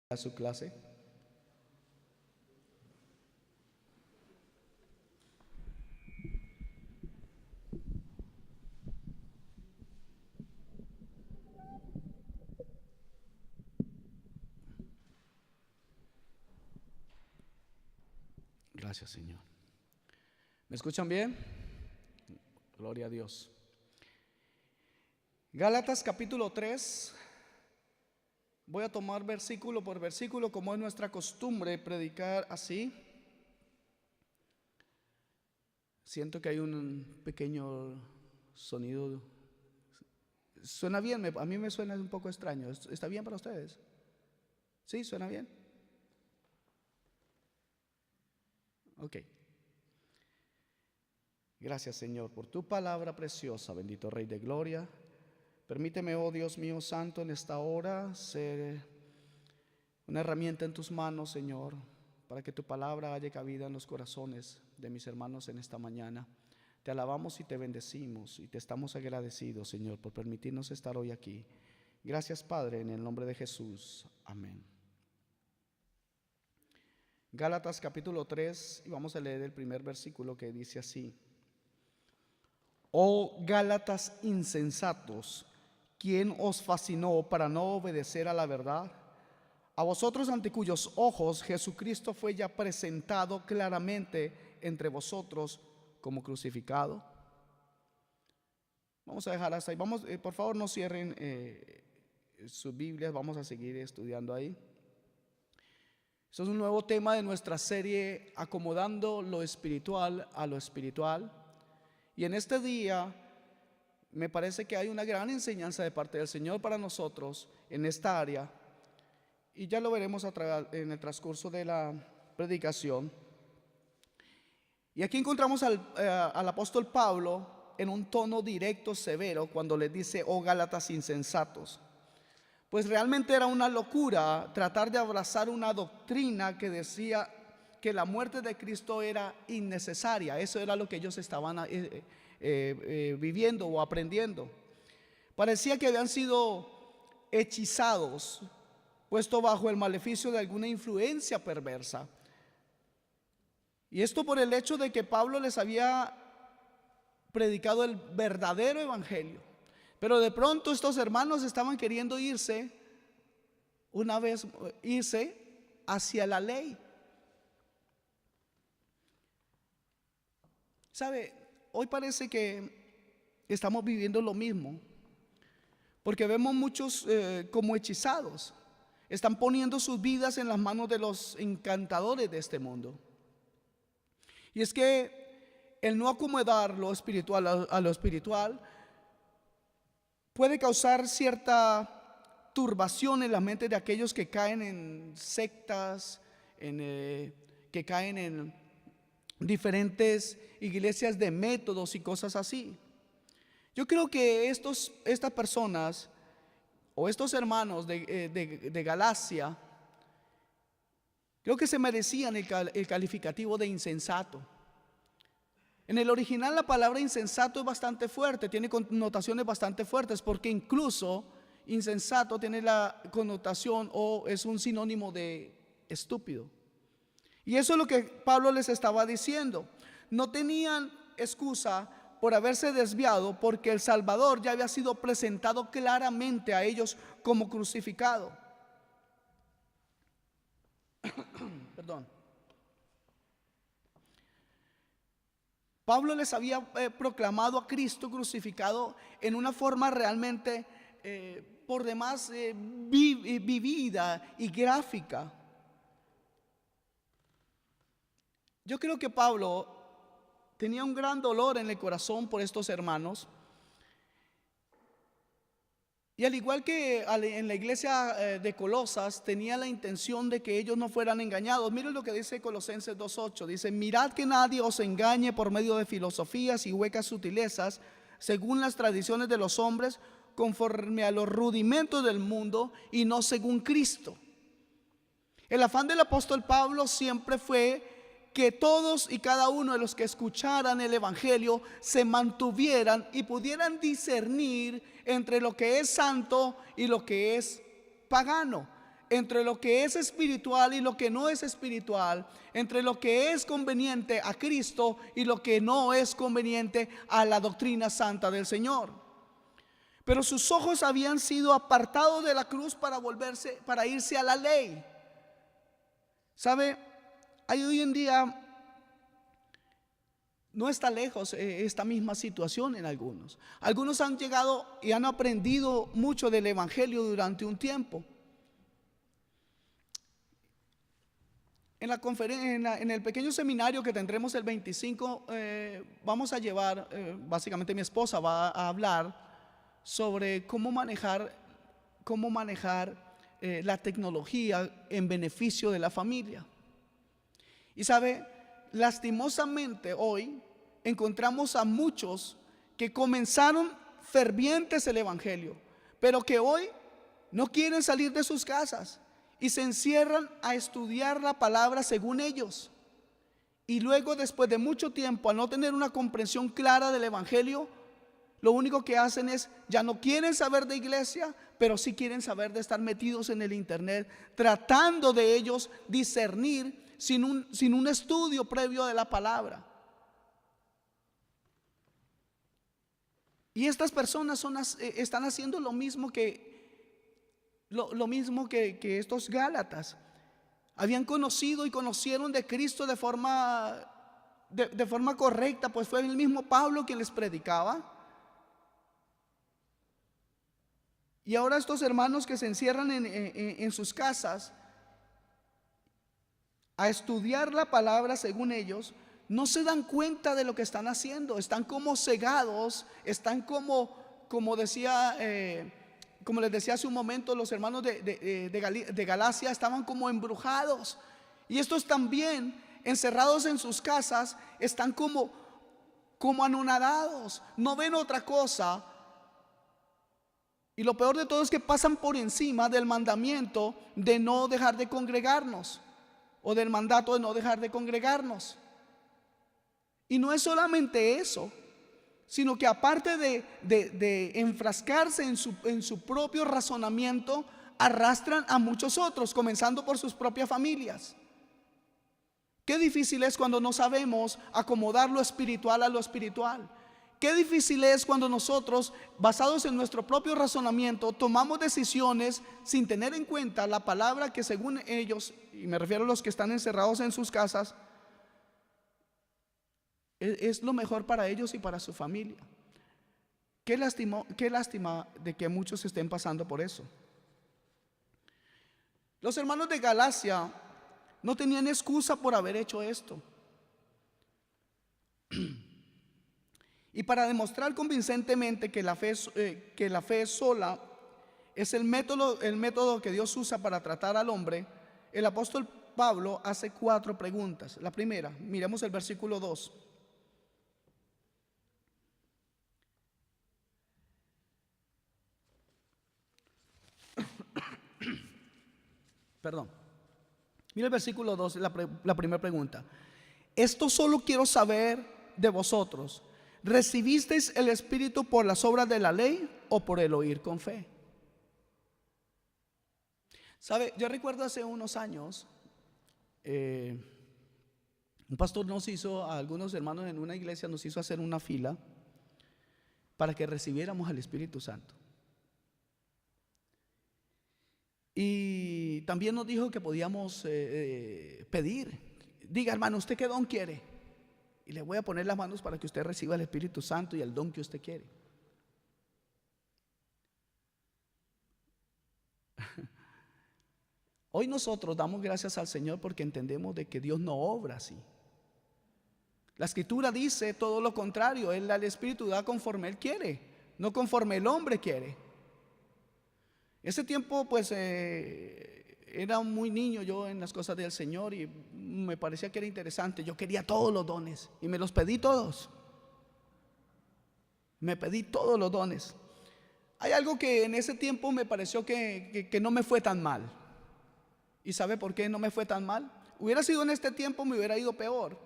a su clase. Gracias, Señor. ¿Me escuchan bien? Gloria a Dios. Gálatas capítulo 3. Voy a tomar versículo por versículo, como es nuestra costumbre predicar así. Siento que hay un pequeño sonido. ¿Suena bien? A mí me suena un poco extraño. ¿Está bien para ustedes? ¿Sí? ¿Suena bien? Ok. Gracias, Señor, por tu palabra preciosa, bendito Rey de Gloria. Permíteme, oh Dios mío santo, en esta hora ser una herramienta en tus manos, Señor, para que tu palabra haya cabida en los corazones de mis hermanos en esta mañana. Te alabamos y te bendecimos y te estamos agradecidos, Señor, por permitirnos estar hoy aquí. Gracias, Padre, en el nombre de Jesús. Amén. Gálatas capítulo 3, y vamos a leer el primer versículo que dice así: Oh Gálatas insensatos, ¿quién os fascinó para no obedecer a la verdad? A vosotros, ante cuyos ojos Jesucristo fue ya presentado claramente entre vosotros como crucificado. Vamos a dejar hasta ahí. Vamos, por favor, no cierren sus Biblias. Vamos a seguir estudiando ahí. Esto es un nuevo tema de nuestra serie, Acomodando lo espiritual a lo espiritual. Y en este día me parece que hay una gran enseñanza de parte del Señor para nosotros en esta área. Y ya lo veremos en el transcurso de la predicación. Y aquí encontramos al apóstol Pablo en un tono directo, severo, cuando le dice: oh Gálatas insensatos. Pues realmente era una locura tratar de abrazar una doctrina que decía que la muerte de Cristo era innecesaria. Eso era lo que ellos estaban viviendo o aprendiendo. Parecía que habían sido hechizados, puesto bajo el maleficio de alguna influencia perversa. Y esto por el hecho de que Pablo les había predicado el verdadero evangelio. Pero de pronto estos hermanos estaban queriendo irse hacia la ley. ¿Sabe? Hoy parece que estamos viviendo lo mismo, porque vemos muchos como hechizados. Están poniendo sus vidas en las manos de los encantadores de este mundo. Y es que el no acomodar lo espiritual a lo espiritual puede causar cierta turbación en la mente de aquellos que caen en sectas, que caen en diferentes iglesias de métodos y cosas así. Yo creo que estas personas o estos hermanos de Galacia, creo que se merecían el calificativo de insensato. En el original la palabra insensato es bastante fuerte, tiene connotaciones bastante fuertes, porque incluso insensato tiene la connotación o es un sinónimo de estúpido. Y eso es lo que Pablo les estaba diciendo. No tenían excusa por haberse desviado, porque el Salvador ya había sido presentado claramente a ellos como crucificado. Perdón. Pablo les había proclamado a Cristo crucificado en una forma realmente por demás vivida y gráfica. Yo creo que Pablo tenía un gran dolor en el corazón por estos hermanos. Y al igual que en la iglesia de Colosas, tenía la intención de que ellos no fueran engañados. Miren lo que dice Colosenses 2:8. Dice: mirad que nadie os engañe por medio de filosofías y huecas sutilezas, según las tradiciones de los hombres, conforme a los rudimentos del mundo y no según Cristo. El afán del apóstol Pablo siempre fue que todos y cada uno de los que escucharan el evangelio se mantuvieran y pudieran discernir entre lo que es santo y lo que es pagano, entre lo que es espiritual y lo que no es espiritual, entre lo que es conveniente a Cristo y lo que no es conveniente a la doctrina santa del Señor. Pero sus ojos habían sido apartados de la cruz para irse a la ley. ¿Sabe? Hay hoy en día, no está lejos esta misma situación en algunos. Algunos han llegado y han aprendido mucho del evangelio durante un tiempo. En el pequeño seminario que tendremos el 25, vamos a llevar, básicamente mi esposa va a hablar sobre cómo manejar la tecnología en beneficio de la familia. Y sabe, lastimosamente hoy encontramos a muchos que comenzaron fervientes el evangelio, pero que hoy no quieren salir de sus casas y se encierran a estudiar la palabra según ellos. Y luego, después de mucho tiempo, al no tener una comprensión clara del evangelio, lo único que hacen es, ya no quieren saber de iglesia, pero sí quieren saber de estar metidos en el internet, tratando de ellos discernir sin un estudio previo de la palabra. Y estas personas están haciendo lo mismo que estos Gálatas. Habían conocido y conocieron de Cristo de forma correcta, pues fue el mismo Pablo quien les predicaba. Y ahora estos hermanos que se encierran en sus casas a estudiar la palabra según ellos, no se dan cuenta de lo que están haciendo. Están como cegados, están como les decía hace un momento, los hermanos de Galacia estaban como embrujados. Y estos también, encerrados en sus casas, están como anonadados, no ven otra cosa. Y lo peor de todo es que pasan por encima del mandamiento de no dejar de congregarnos, o del mandato de no dejar de congregarnos. Y no es solamente eso, sino que aparte de enfrascarse en su propio razonamiento, arrastran a muchos otros, comenzando por sus propias familias. Qué difícil es cuando no sabemos acomodar lo espiritual a lo espiritual. Qué difícil es cuando nosotros, basados en nuestro propio razonamiento, tomamos decisiones sin tener en cuenta la palabra que según ellos, y me refiero a los que están encerrados en sus casas, es lo mejor para ellos y para su familia. Qué lástima de que muchos estén pasando por eso. Los hermanos de Galacia no tenían excusa por haber hecho esto. Y para demostrar convincentemente que la fe sola es el método que Dios usa para tratar al hombre, el apóstol Pablo hace 4 preguntas. La primera, miremos el versículo 2. Perdón. Mira el versículo 2, la primera pregunta. Esto solo quiero saber de vosotros. ¿Recibisteis el Espíritu por las obras de la ley o por el oír con fe? ¿Sabe? Yo recuerdo hace unos años, un pastor a algunos hermanos en una iglesia nos hizo hacer una fila para que recibiéramos al Espíritu Santo. Y también nos dijo que podíamos pedir. Diga, hermano, ¿usted qué don quiere? Y le voy a poner las manos para que usted reciba el Espíritu Santo y el don que usted quiere. Hoy nosotros damos gracias al Señor porque entendemos de que Dios no obra así. La Escritura dice todo lo contrario. Él al Espíritu da conforme Él quiere, no conforme el hombre quiere. Ese tiempo pues era muy niño yo en las cosas del Señor y me parecía que era interesante. Yo quería todos los dones y me los pedí todos. Me pedí todos los dones. Hay algo que en ese tiempo me pareció que no me fue tan mal. ¿Y sabe por qué no me fue tan mal? Hubiera sido en este tiempo, me hubiera ido peor.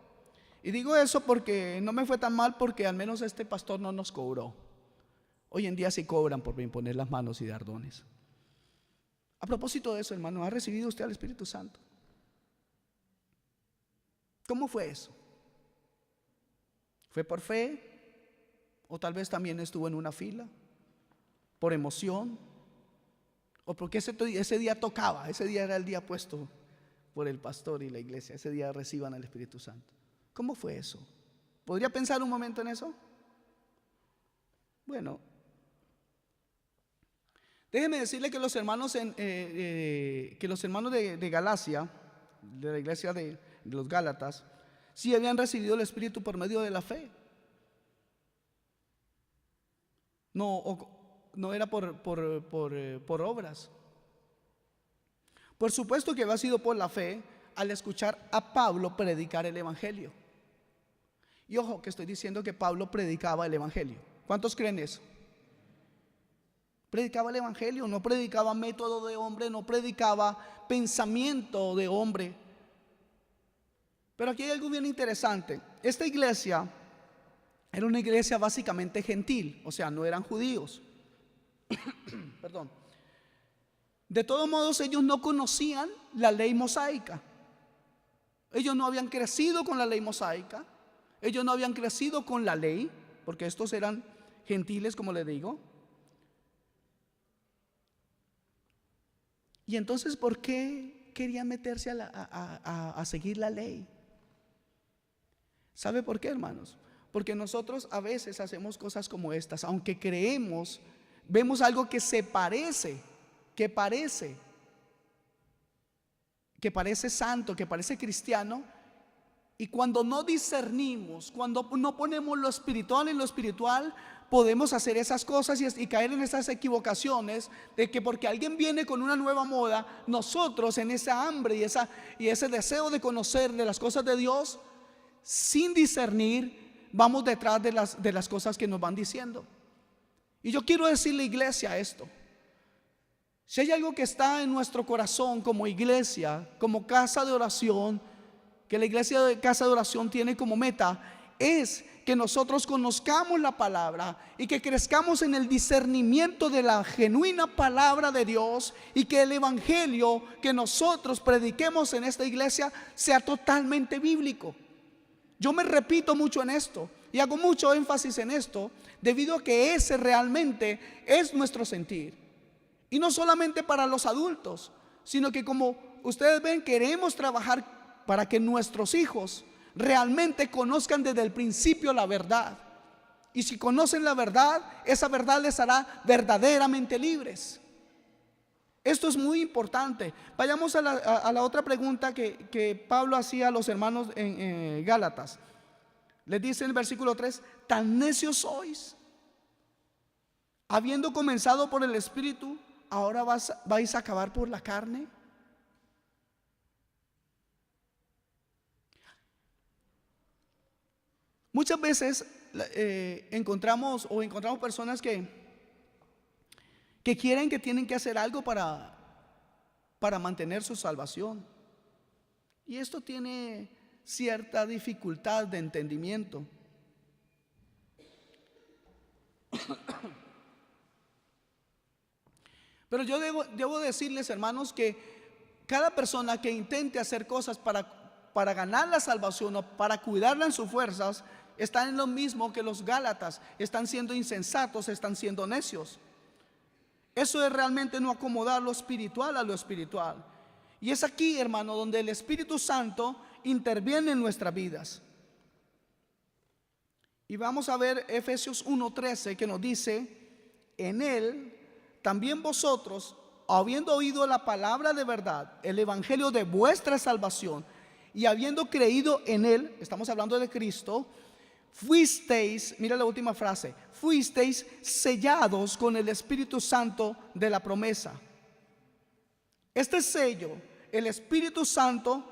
Y digo eso porque no me fue tan mal, porque al menos este pastor no nos cobró. Hoy en día sí cobran por imponer las manos y dar dones. A propósito de eso, hermano, ¿ha recibido usted al Espíritu Santo? ¿Cómo fue eso? ¿Fue por fe? ¿O tal vez también estuvo en una fila? ¿Por emoción? ¿O porque ese día tocaba? Ese día era el día puesto por el pastor y la iglesia. Ese día reciban al Espíritu Santo. ¿Cómo fue eso? ¿Podría pensar un momento en eso? Bueno, déjeme decirle que los hermanos de Galacia, de la iglesia de los Gálatas, sí habían recibido el Espíritu por medio de la fe. No era por obras. Por supuesto que había sido por la fe al escuchar a Pablo predicar el Evangelio. Y ojo, que estoy diciendo que Pablo predicaba el Evangelio. ¿Cuántos creen eso? Predicaba el Evangelio, no predicaba método de hombre, no predicaba pensamiento de hombre. Pero aquí hay algo bien interesante. Esta iglesia era una iglesia básicamente gentil, o sea, no eran judíos. Perdón. De todos modos, ellos no conocían la ley mosaica. Ellos no habían crecido con la ley mosaica. Ellos no habían crecido con la ley, porque estos eran gentiles, como les digo. Y entonces, ¿por qué querían meterse a seguir la ley? ¿Sabe por qué, hermanos? Porque nosotros a veces hacemos cosas como estas, aunque creemos, vemos algo que se parece, que parece santo, que parece cristiano, y cuando no discernimos, cuando no ponemos lo espiritual en lo espiritual, podemos hacer esas cosas y caer en esas equivocaciones de que porque alguien viene con una nueva moda, nosotros en esa hambre y ese deseo de conocer de las cosas de Dios, sin discernir, vamos detrás de las cosas que nos van diciendo. Y yo quiero decirle, iglesia, esto: si hay algo que está en nuestro corazón como iglesia, como casa de oración, que la iglesia de casa de oración tiene como meta, es que nosotros conozcamos la palabra y que crezcamos en el discernimiento de la genuina palabra de Dios, y que el evangelio que nosotros prediquemos en esta iglesia sea totalmente bíblico. Yo me repito mucho en esto y hago mucho énfasis en esto, debido a que ese realmente es nuestro sentir. Y no solamente para los adultos, sino que, como ustedes ven, queremos trabajar para que nuestros hijos realmente conozcan desde el principio la verdad. Y si conocen la verdad, esa verdad les hará verdaderamente libres. Esto es muy importante. Vayamos a la otra pregunta que Pablo hacía a los hermanos en Gálatas. Les dice en el versículo 3: tan necios sois, habiendo comenzado por el Espíritu, ahora vais a acabar por la carne. Muchas veces encontramos personas que quieren, que tienen que hacer algo para mantener su salvación. Y esto tiene cierta dificultad de entendimiento. Pero yo debo decirles, hermanos, que cada persona que intente hacer cosas para ganar la salvación o para cuidarla en sus fuerzas, están en lo mismo que los Gálatas. Están siendo insensatos, están siendo necios. Eso es realmente no acomodar lo espiritual a lo espiritual. Y es aquí, hermano, donde el Espíritu Santo interviene en nuestras vidas. Y vamos a ver Efesios 1:13, que nos dice: en él también vosotros, habiendo oído la palabra de verdad, el evangelio de vuestra salvación, y habiendo creído en él, estamos hablando de Cristo, fuisteis, mira la última frase, fuisteis sellados con el Espíritu Santo de la promesa. Este sello, el Espíritu Santo,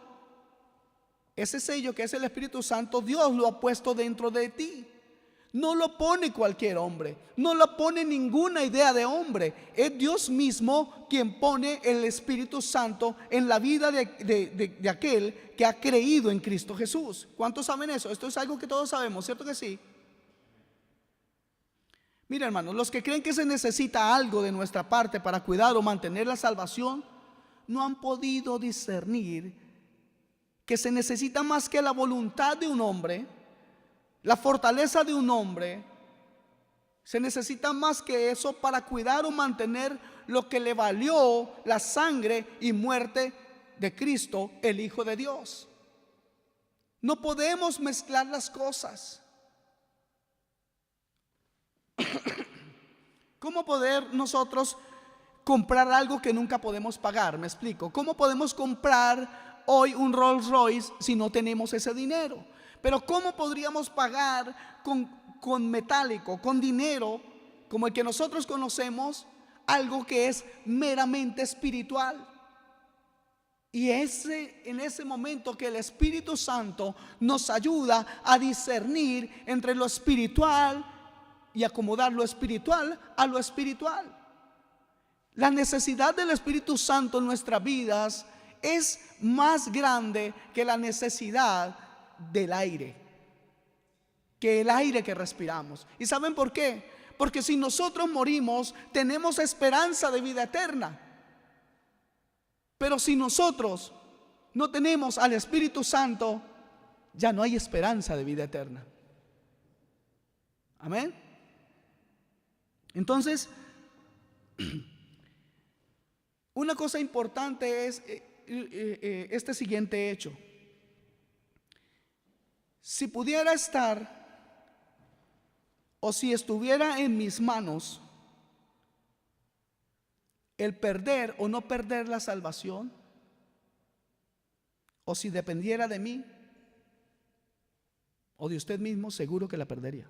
ese sello que es el Espíritu Santo, Dios lo ha puesto dentro de ti. No lo pone cualquier hombre, no lo pone ninguna idea de hombre. Es Dios mismo quien pone el Espíritu Santo en la vida de aquel que ha creído en Cristo Jesús. ¿Cuántos saben eso? Esto es algo que todos sabemos, ¿cierto que sí? Mira, hermanos, los que creen que se necesita algo de nuestra parte para cuidar o mantener la salvación, no han podido discernir que se necesita más que la voluntad de un hombre, la fortaleza de un hombre. Se necesita más que eso para cuidar o mantener lo que le valió la sangre y muerte de Cristo, el Hijo de Dios. No podemos mezclar las cosas. ¿Cómo poder nosotros comprar algo que nunca podemos pagar? Me explico. ¿Cómo podemos comprar hoy un Rolls Royce si no tenemos ese dinero? Pero ¿cómo podríamos pagar con metálico, con dinero como el que nosotros conocemos, algo que es meramente espiritual? Y en ese momento que el Espíritu Santo nos ayuda a discernir entre lo espiritual y acomodar lo espiritual a lo espiritual. La necesidad del Espíritu Santo en nuestras vidas es más grande que la necesidad del aire, que el aire que respiramos. ¿Y saben por qué? Porque si nosotros morimos, tenemos esperanza de vida eterna. Pero si nosotros no tenemos al Espíritu Santo, ya no hay esperanza de vida eterna. Amén. Entonces, una cosa importante es este siguiente hecho. Si pudiera estar, o si estuviera en mis manos el perder o no perder la salvación, o si dependiera de mí o de usted mismo, seguro que la perdería.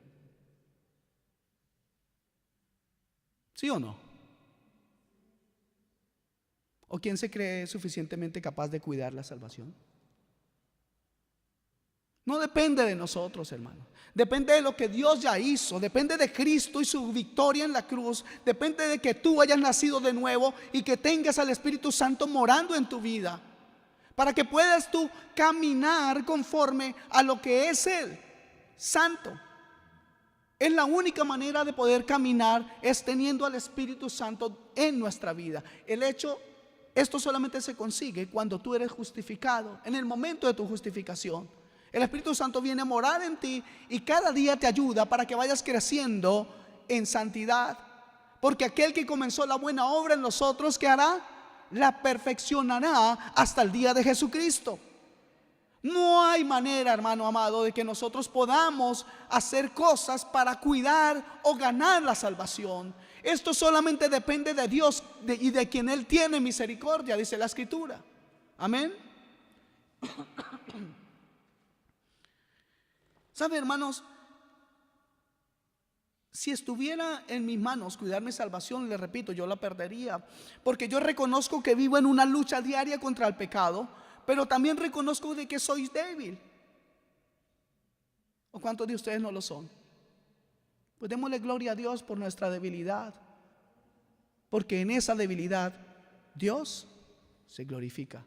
¿Sí o no? ¿O quién se cree suficientemente capaz de cuidar la salvación? No depende de nosotros, hermano. Depende de lo que Dios ya hizo. Depende de Cristo y su victoria en la cruz. Depende de que tú hayas nacido de nuevo y que tengas al Espíritu Santo morando en tu vida, para que puedas tú caminar conforme a lo que es Él, santo. Es la única manera de poder caminar, es teniendo al Espíritu Santo en nuestra vida. Esto solamente se consigue cuando tú eres justificado, en el momento de tu justificación. El Espíritu Santo viene a morar en ti y cada día te ayuda para que vayas creciendo en santidad. Porque aquel que comenzó la buena obra en nosotros, ¿qué hará? La perfeccionará hasta el día de Jesucristo. No hay manera, hermano amado, de que nosotros podamos hacer cosas para cuidar o ganar la salvación. Esto solamente depende de Dios y de quien Él tiene misericordia, dice la Escritura. Amén. ¿Sabe, hermanos? Si estuviera en mis manos cuidar mi salvación, le repito, yo la perdería. Porque yo reconozco que vivo en una lucha diaria contra el pecado, pero también reconozco de que soy débil. ¿O cuántos de ustedes no lo son? Pues démosle gloria a Dios por nuestra debilidad, porque en esa debilidad Dios se glorifica.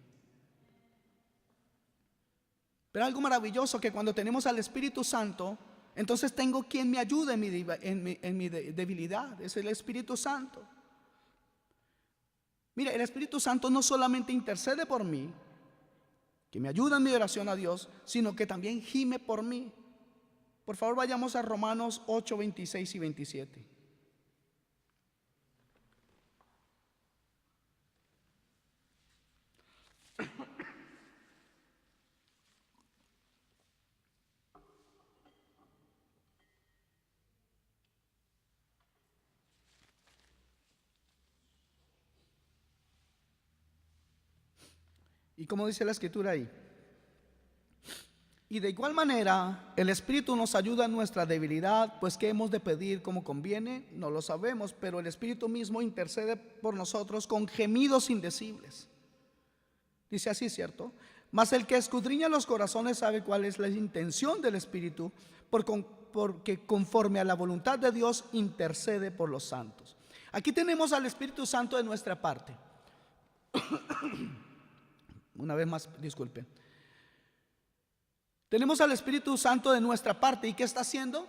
Pero algo maravilloso que cuando tenemos al Espíritu Santo, entonces tengo quien me ayude en mi debilidad. Es el Espíritu Santo. Mire, el Espíritu Santo no solamente intercede por mí, que me ayuda en mi oración a Dios, sino que también gime por mí. Por favor, vayamos a Romanos 8, 26 y 27. Y como dice la Escritura ahí: y de igual manera el Espíritu nos ayuda en nuestra debilidad, pues ¿qué hemos de pedir como conviene? No lo sabemos, pero el Espíritu mismo intercede por nosotros con gemidos indecibles. Dice así, ¿cierto? Mas el que escudriña los corazones sabe cuál es la intención del Espíritu, porque conforme a la voluntad de Dios intercede por los santos. Aquí tenemos al Espíritu Santo de nuestra parte. Una vez más, disculpen. Tenemos al Espíritu Santo de nuestra parte. ¿Y qué está haciendo?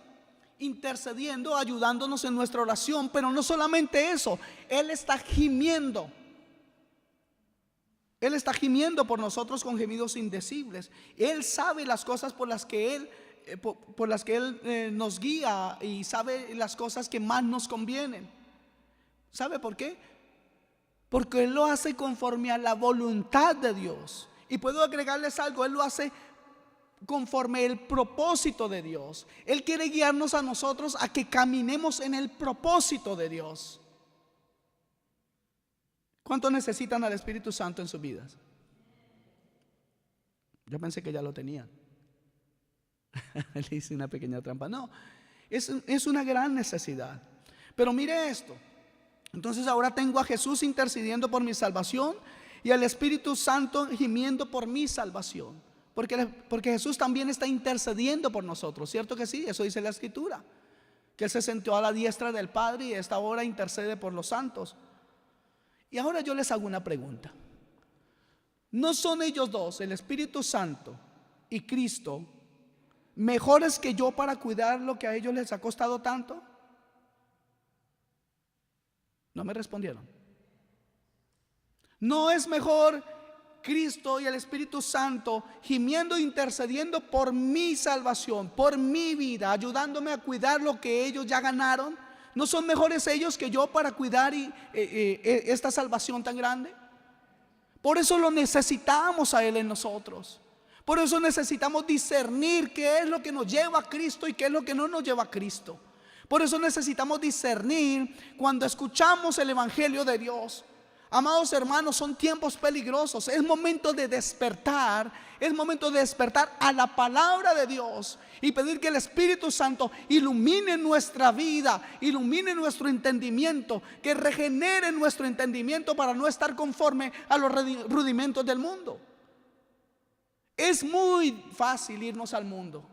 intercediendo, ayudándonos en nuestra oración. Pero no solamente eso, Él está gimiendo. Él está gimiendo por nosotros con gemidos indecibles. Él sabe las cosas por las que Él nos guía, y sabe las cosas que más nos convienen. ¿Sabe por qué? Porque Él lo hace conforme a la voluntad de Dios. Y puedo agregarles algo: Él lo hace conforme el propósito de Dios. Él quiere guiarnos a nosotros a que caminemos en el propósito de Dios. ¿Cuántos necesitan al Espíritu Santo en sus vidas? Yo pensé que ya lo tenían. Le hice una pequeña trampa. No, es una gran necesidad. Pero mire esto. Entonces ahora tengo a Jesús intercediendo por mi salvación y al Espíritu Santo gimiendo por mi salvación. Porque Jesús también está intercediendo por nosotros, ¿cierto que sí? Eso dice la Escritura, que Él se sentó a la diestra del Padre y a esta hora intercede por los santos. Y ahora yo les hago una pregunta: ¿no son ellos dos, el Espíritu Santo y Cristo, mejores que yo para cuidar lo que a ellos les ha costado tanto? No me respondieron. ¿No es mejor Cristo y el Espíritu Santo gimiendo e intercediendo por mi salvación, por mi vida, ayudándome a cuidar lo que ellos ya ganaron? ¿No son mejores ellos que yo para cuidar esta salvación tan grande? Por eso lo necesitamos a Él en nosotros. Por eso necesitamos discernir qué es lo que nos lleva a Cristo y qué es lo que no nos lleva a Cristo. Por eso necesitamos discernir cuando escuchamos el Evangelio de Dios. Amados hermanos, son tiempos peligrosos. Es momento de despertar. Es momento de despertar a la palabra de Dios y pedir que el Espíritu Santo ilumine nuestra vida, ilumine nuestro entendimiento, que regenere nuestro entendimiento para no estar conforme a los rudimentos del mundo. Es muy fácil irnos al mundo.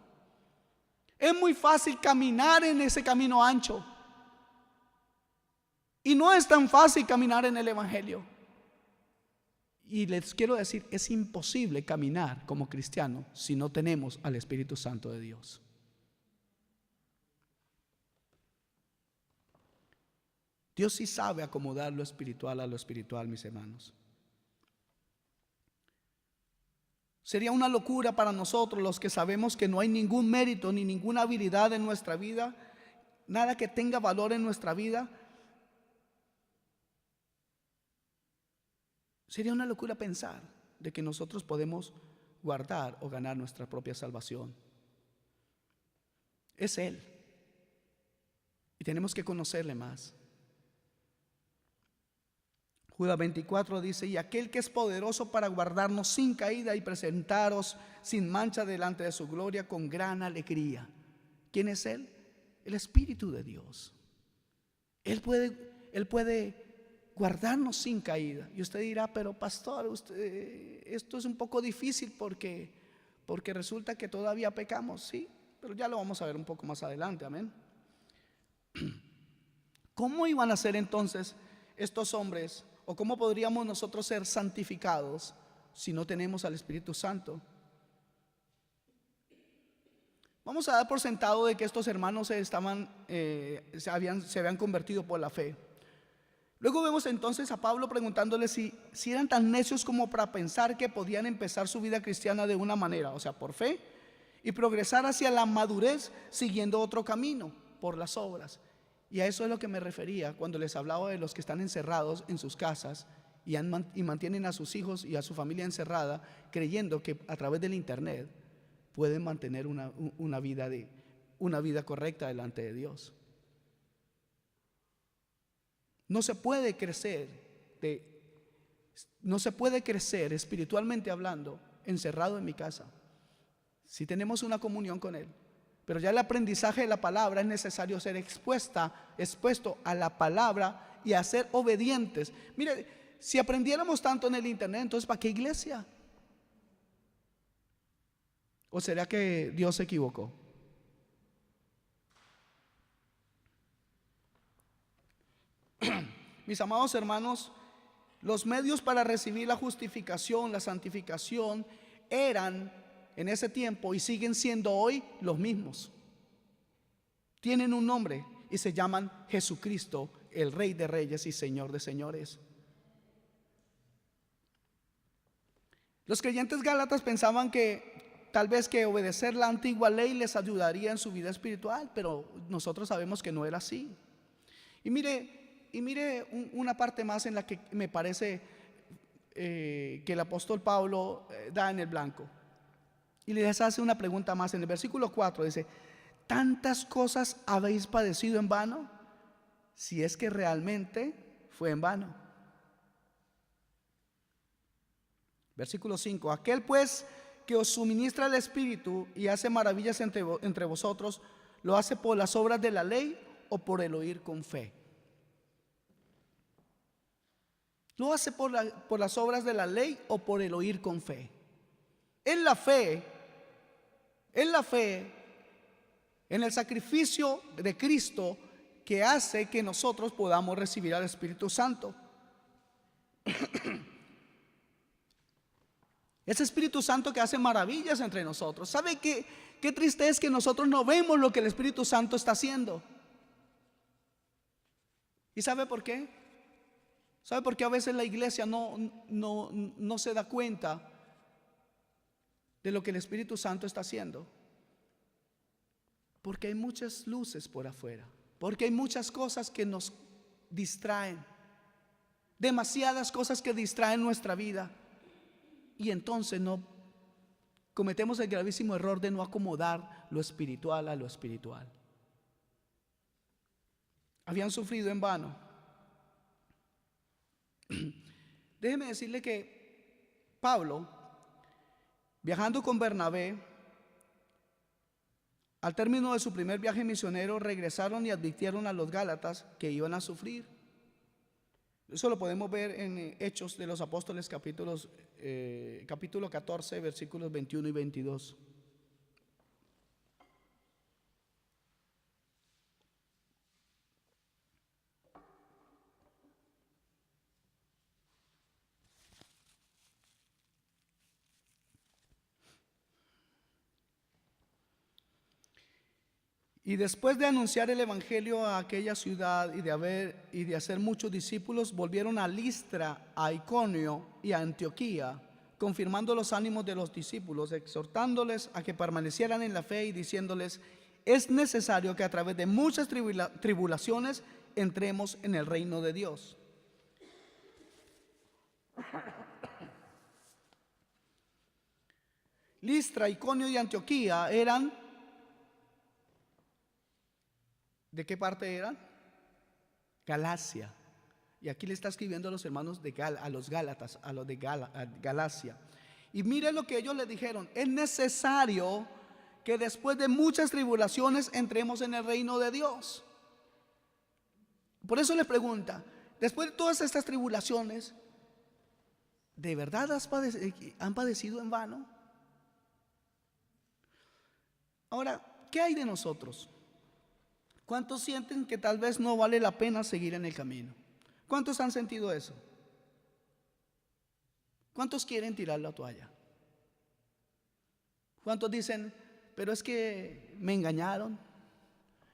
Es muy fácil caminar en ese camino ancho. Y no es tan fácil caminar en el Evangelio. Y les quiero decir, es imposible caminar como cristiano si no tenemos al Espíritu Santo de Dios. Dios sí sabe acomodar lo espiritual a lo espiritual, mis hermanos. Sería una locura para nosotros, los que sabemos que no hay ningún mérito ni ninguna habilidad en nuestra vida, nada que tenga valor en nuestra vida. Sería una locura pensar de que nosotros podemos guardar o ganar nuestra propia salvación. Es Él. Y tenemos que conocerle más. Judas 24 dice: y aquel que es poderoso para guardarnos sin caída y presentaros sin mancha delante de su gloria con gran alegría. ¿Quién es Él? El Espíritu de Dios. Él puede guardarnos sin caída. Y usted dirá: pero pastor, esto es un poco difícil porque resulta que todavía pecamos. Sí, pero ya lo vamos a ver un poco más adelante. Amén. ¿Cómo iban a ser entonces estos hombres, o cómo podríamos nosotros ser santificados si no tenemos al Espíritu Santo? Vamos a dar por sentado de que estos hermanos se habían convertido por la fe. Luego vemos entonces a Pablo preguntándole si eran tan necios como para pensar que podían empezar su vida cristiana de una manera, o sea, por fe, y progresar hacia la madurez siguiendo otro camino, por las obras. Y a eso es lo que me refería cuando les hablaba de los que están encerrados en sus casas y mantienen a sus hijos y a su familia encerrada, creyendo que a través del internet pueden mantener una vida correcta delante de Dios. No se puede crecer espiritualmente hablando encerrado en mi casa. Si tenemos una comunión con Él, pero ya el aprendizaje de la palabra es necesario ser expuesto a la palabra y a ser obedientes. Mire, si aprendiéramos tanto en el internet, entonces ¿para qué iglesia? ¿O será que Dios se equivocó? Mis amados hermanos, los medios para recibir la justificación, la santificación, eran en ese tiempo y siguen siendo hoy los mismos. tienen un nombre y se llaman Jesucristo, el Rey de Reyes y Señor de Señores. Los creyentes gálatas pensaban que tal vez que obedecer la antigua ley les ayudaría en su vida espiritual, pero nosotros sabemos que no era así. Y mire una parte más en la que me parece que el apóstol Pablo da en el blanco. Y les hace una pregunta más en el versículo 4. Dice: ¿tantas cosas habéis padecido en vano? Si es que realmente fue en vano. Versículo 5: aquel pues que os suministra el Espíritu y hace maravillas entre vosotros, ¿lo hace por las obras de la ley o por el oír con fe? ¿Lo hace por las obras de la ley o por el oír con fe? Es la fe, en el sacrificio de Cristo que hace que nosotros podamos recibir al Espíritu Santo. Ese Espíritu Santo que hace maravillas entre nosotros. ¿Sabe qué triste es que nosotros no vemos lo que el Espíritu Santo está haciendo? ¿Y sabe por qué? ¿Sabe por qué a veces la iglesia no se da cuenta de lo que el Espíritu Santo está haciendo? Porque hay muchas luces por afuera, porque hay muchas cosas que nos distraen, demasiadas cosas que distraen nuestra vida. Y entonces no cometemos el gravísimo error de no acomodar lo espiritual a lo espiritual. Habían sufrido en vano. Déjeme decirle que Pablo, viajando con Bernabé, al término de su primer viaje misionero, regresaron y advirtieron a los gálatas que iban a sufrir. Eso lo podemos ver en Hechos de los Apóstoles capítulo 14, versículos 21 y 22. Y después de anunciar el evangelio a aquella ciudad y de hacer muchos discípulos, volvieron a Listra, a Iconio y a Antioquía, confirmando los ánimos de los discípulos, exhortándoles a que permanecieran en la fe y diciéndoles: es necesario que a través de muchas tribulaciones entremos en el reino de Dios. Listra, Iconio y Antioquía eran... ¿de qué parte eran? Galacia. Y aquí le está escribiendo a los hermanos a los Gálatas, a los de Galacia. Y mire lo que ellos le dijeron: es necesario que después de muchas tribulaciones entremos en el reino de Dios. Por eso le pregunta: después de todas estas tribulaciones, ¿de verdad han padecido en vano? Ahora, ¿qué hay de nosotros? ¿Cuántos sienten que tal vez no vale la pena seguir en el camino? ¿Cuántos han sentido eso? ¿Cuántos quieren tirar la toalla? ¿Cuántos dicen: pero es que me engañaron,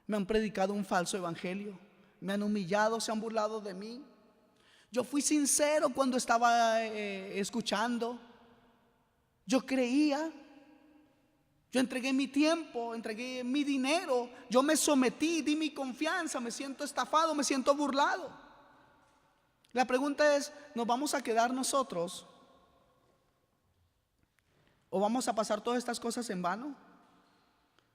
me han predicado un falso evangelio, me han humillado, se han burlado de mí? Yo fui sincero cuando estaba escuchando, yo creía, yo entregué mi tiempo, entregué mi dinero, yo me sometí, di mi confianza, me siento estafado, me siento burlado. La pregunta es: ¿nos vamos a quedar nosotros o vamos a pasar todas estas cosas en vano?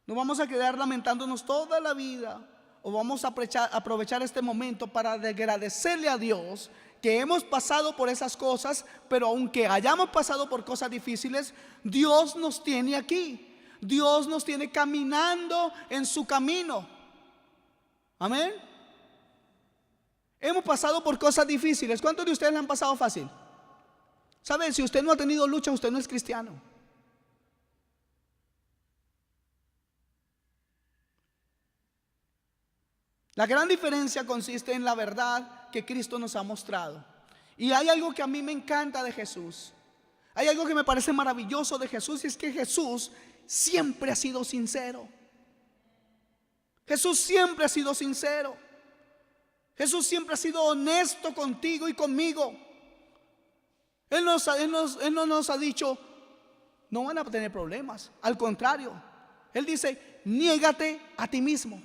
¿Nos vamos a quedar lamentándonos toda la vida o vamos a aprovechar este momento para agradecerle a Dios que hemos pasado por esas cosas, pero aunque hayamos pasado por cosas difíciles, Dios nos tiene aquí? Dios nos tiene caminando en su camino. Amén. Hemos pasado por cosas difíciles. ¿Cuántos de ustedes le han pasado fácil? ¿Saben? Si usted no ha tenido lucha, usted no es cristiano. La gran diferencia consiste en la verdad que Cristo nos ha mostrado. Y hay algo que a mí me encanta de Jesús. Hay algo que me parece maravilloso de Jesús, y es que Jesús siempre ha sido sincero. Jesús siempre ha sido sincero. Jesús siempre ha sido honesto contigo y conmigo. Él no nos ha dicho, no van a tener problemas. Al contrario, Él dice, niégate a ti mismo.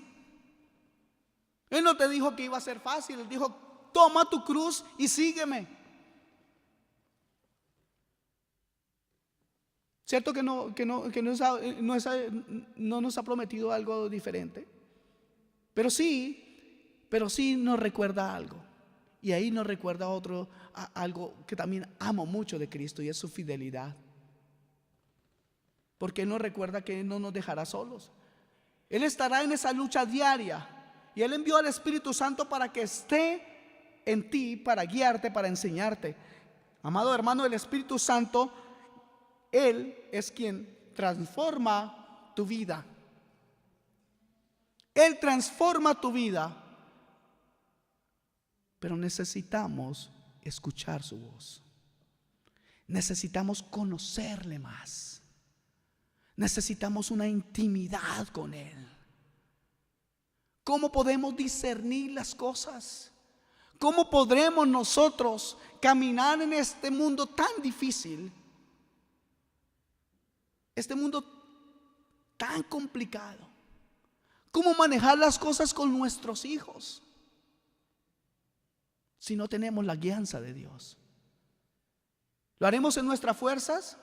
Él no te dijo que iba a ser fácil. Él dijo, toma tu cruz y sígueme. Cierto que no nos ha prometido algo diferente, pero sí nos recuerda algo. Y ahí nos recuerda algo que también amo mucho de Cristo, y es su fidelidad. Porque Él nos recuerda que Él no nos dejará solos. Él estará en esa lucha diaria, y Él envió al Espíritu Santo para que esté en ti, para guiarte, para enseñarte. Amado hermano, el Espíritu Santo, Él es quien transforma tu vida. Él transforma tu vida. Pero necesitamos escuchar su voz. Necesitamos conocerle más. Necesitamos una intimidad con Él. ¿Cómo podemos discernir las cosas? ¿Cómo podremos nosotros caminar en este mundo tan difícil? Este mundo tan complicado. ¿Cómo manejar las cosas con nuestros hijos si no tenemos la guianza de Dios? ¿Lo haremos en nuestras fuerzas?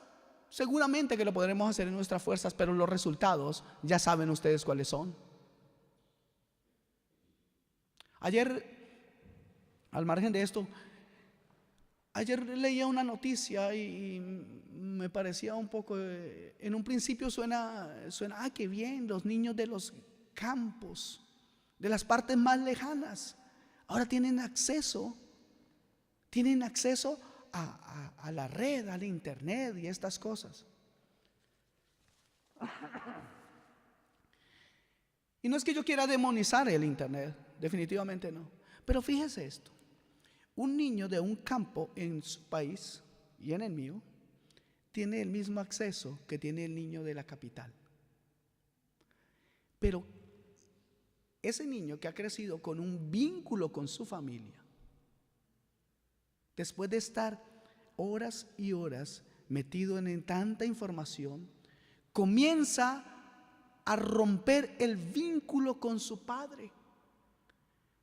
Seguramente que lo podremos hacer en nuestras fuerzas, pero los resultados ya saben ustedes cuáles son. Ayer, al margen de esto, ayer leía una noticia y me parecía un poco, en un principio suena, qué bien, los niños de los campos, de las partes más lejanas, ahora tienen acceso a la red, al internet y estas cosas. Y no es que yo quiera demonizar el internet, definitivamente no. Pero fíjese esto: un niño de un campo en su país y en el mío tiene el mismo acceso que tiene el niño de la capital. Pero ese niño que ha crecido con un vínculo con su familia, después de estar horas y horas metido en tanta información, comienza a romper el vínculo con su padre.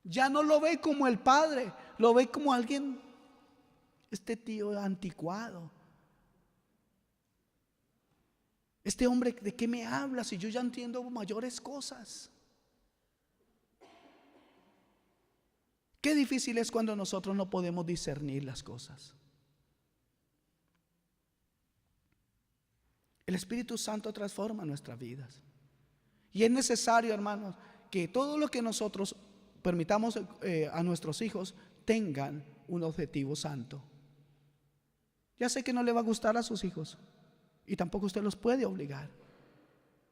Ya no lo ve como el padre, lo ve como alguien, este tío anticuado. Este hombre, ¿de qué me habla si yo ya entiendo mayores cosas? Qué difícil es cuando nosotros no podemos discernir las cosas. El Espíritu Santo transforma nuestras vidas. Y es necesario, hermanos, que todo lo que nosotros permitamos a nuestros hijos tengan un objetivo santo. Ya sé que no le va a gustar a sus hijos y tampoco usted los puede obligar,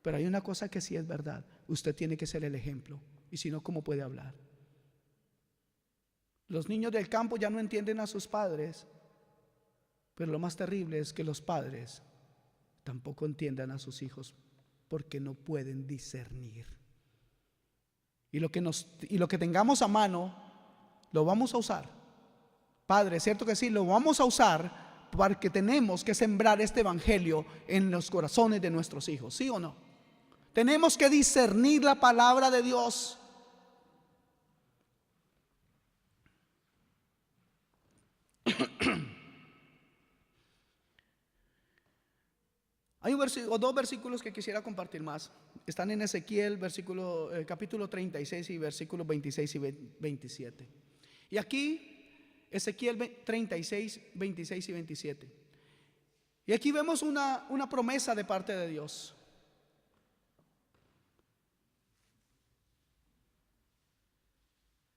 pero hay una cosa que sí es verdad: usted tiene que ser el ejemplo, y si no, ¿cómo puede hablar? Los niños del campo ya no entienden a sus padres, pero lo más terrible es que los padres tampoco entiendan a sus hijos, porque no pueden discernir. Y lo que tengamos a mano lo vamos a usar. Padre, ¿cierto que sí? Lo vamos a usar, porque tenemos que sembrar este evangelio en los corazones de nuestros hijos, ¿sí o no? Tenemos que discernir la palabra de Dios. Hay dos versículos que quisiera compartir más. Están en Ezequiel, capítulo 36 y versículos 26 y 27. Y aquí, Ezequiel 36, 26 y 27. Y aquí vemos una promesa de parte de Dios.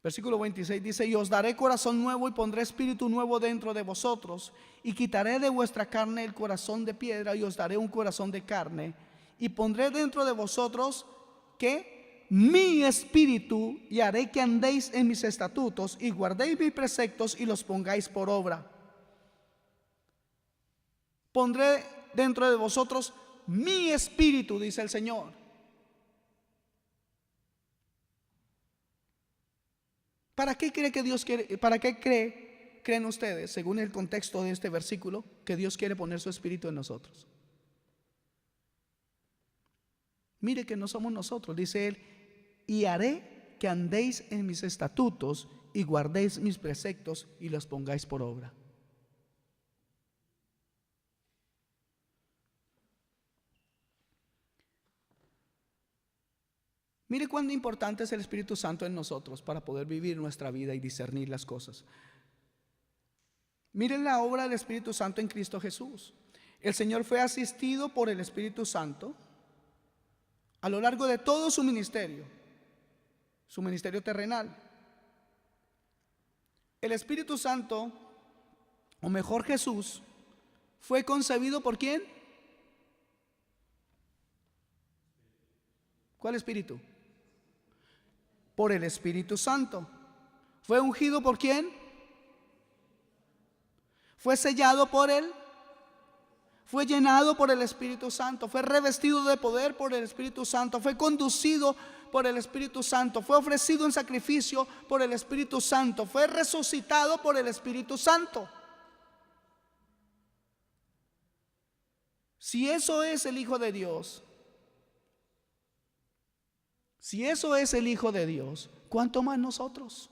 Versículo 26 dice: y os daré corazón nuevo y pondré espíritu nuevo dentro de vosotros, y quitaré de vuestra carne el corazón de piedra y os daré un corazón de carne, y pondré dentro de vosotros ¿qué? Mi espíritu, y haré que andéis en mis estatutos y guardéis mis preceptos y los pongáis por obra. Pondré dentro de vosotros mi espíritu, dice el Señor. ¿Para qué cree que Dios quiere? ¿Creen ustedes, según el contexto de este versículo, que Dios quiere poner su espíritu en nosotros? Mire que no somos nosotros, dice él, y haré que andéis en mis estatutos y guardéis mis preceptos y los pongáis por obra. Mire cuán importante es el Espíritu Santo en nosotros para poder vivir nuestra vida y discernir las cosas. Miren la obra del Espíritu Santo en Cristo Jesús. El Señor fue asistido por el Espíritu Santo a lo largo de todo su ministerio terrenal. El Espíritu Santo, o mejor Jesús, fue concebido ¿por quién? ¿Cuál espíritu? Por el Espíritu Santo. ¿Fue ungido por quién? Fue sellado por él. Fue llenado por el Espíritu Santo. Fue revestido de poder por el Espíritu Santo. Fue conducido por el Espíritu Santo. Fue ofrecido en sacrificio por el Espíritu Santo. Fue resucitado por el Espíritu Santo. Si eso es el Hijo de Dios, ¿cuánto más nosotros?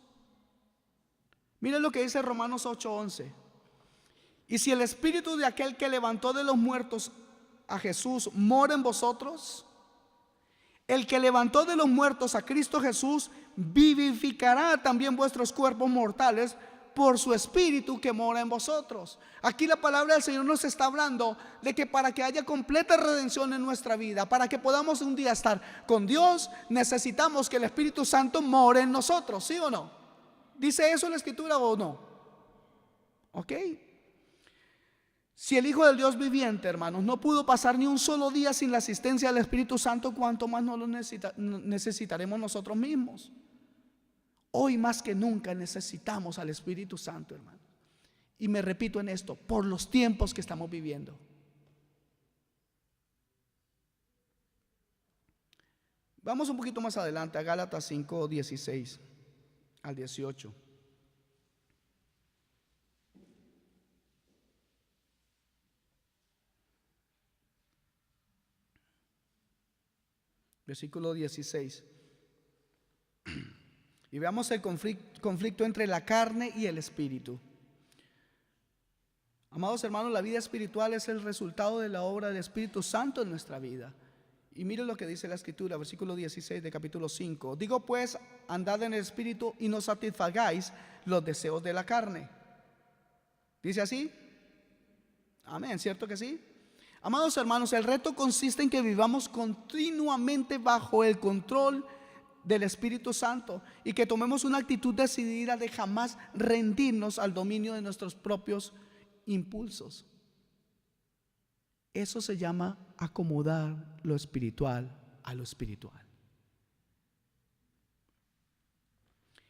Miren lo que dice Romanos 8:11. Y si el espíritu de aquel que levantó de los muertos a Jesús mora en vosotros, el que levantó de los muertos a Cristo Jesús vivificará también vuestros cuerpos mortales por su espíritu que mora en vosotros. Aquí la palabra del Señor nos está hablando de que para que haya completa redención en nuestra vida, para que podamos un día estar con Dios, necesitamos que el Espíritu Santo more en nosotros, ¿sí o no? ¿Dice eso en la Escritura o no? Ok. Si el Hijo del Dios viviente, hermanos, no pudo pasar ni un solo día sin la asistencia del Espíritu Santo, ¿cuánto más no lo necesitaremos nosotros mismos? Hoy más que nunca necesitamos al Espíritu Santo, hermano. Y me repito en esto, por los tiempos que estamos viviendo. Vamos un poquito más adelante a Gálatas 5:16 al 18. Versículo 16. Y veamos el conflicto entre la carne y el espíritu. Amados hermanos, la vida espiritual es el resultado de la obra del Espíritu Santo en nuestra vida. Y miren lo que dice la Escritura, versículo 16 de capítulo 5. Digo pues, andad en el Espíritu y no satisfagáis los deseos de la carne. ¿Dice así? Amén, ¿cierto que sí? Amados hermanos, el reto consiste en que vivamos continuamente bajo el control del Espíritu Santo y que tomemos una actitud decidida de jamás rendirnos al dominio de nuestros propios impulsos. Eso se llama acomodar lo espiritual a lo espiritual.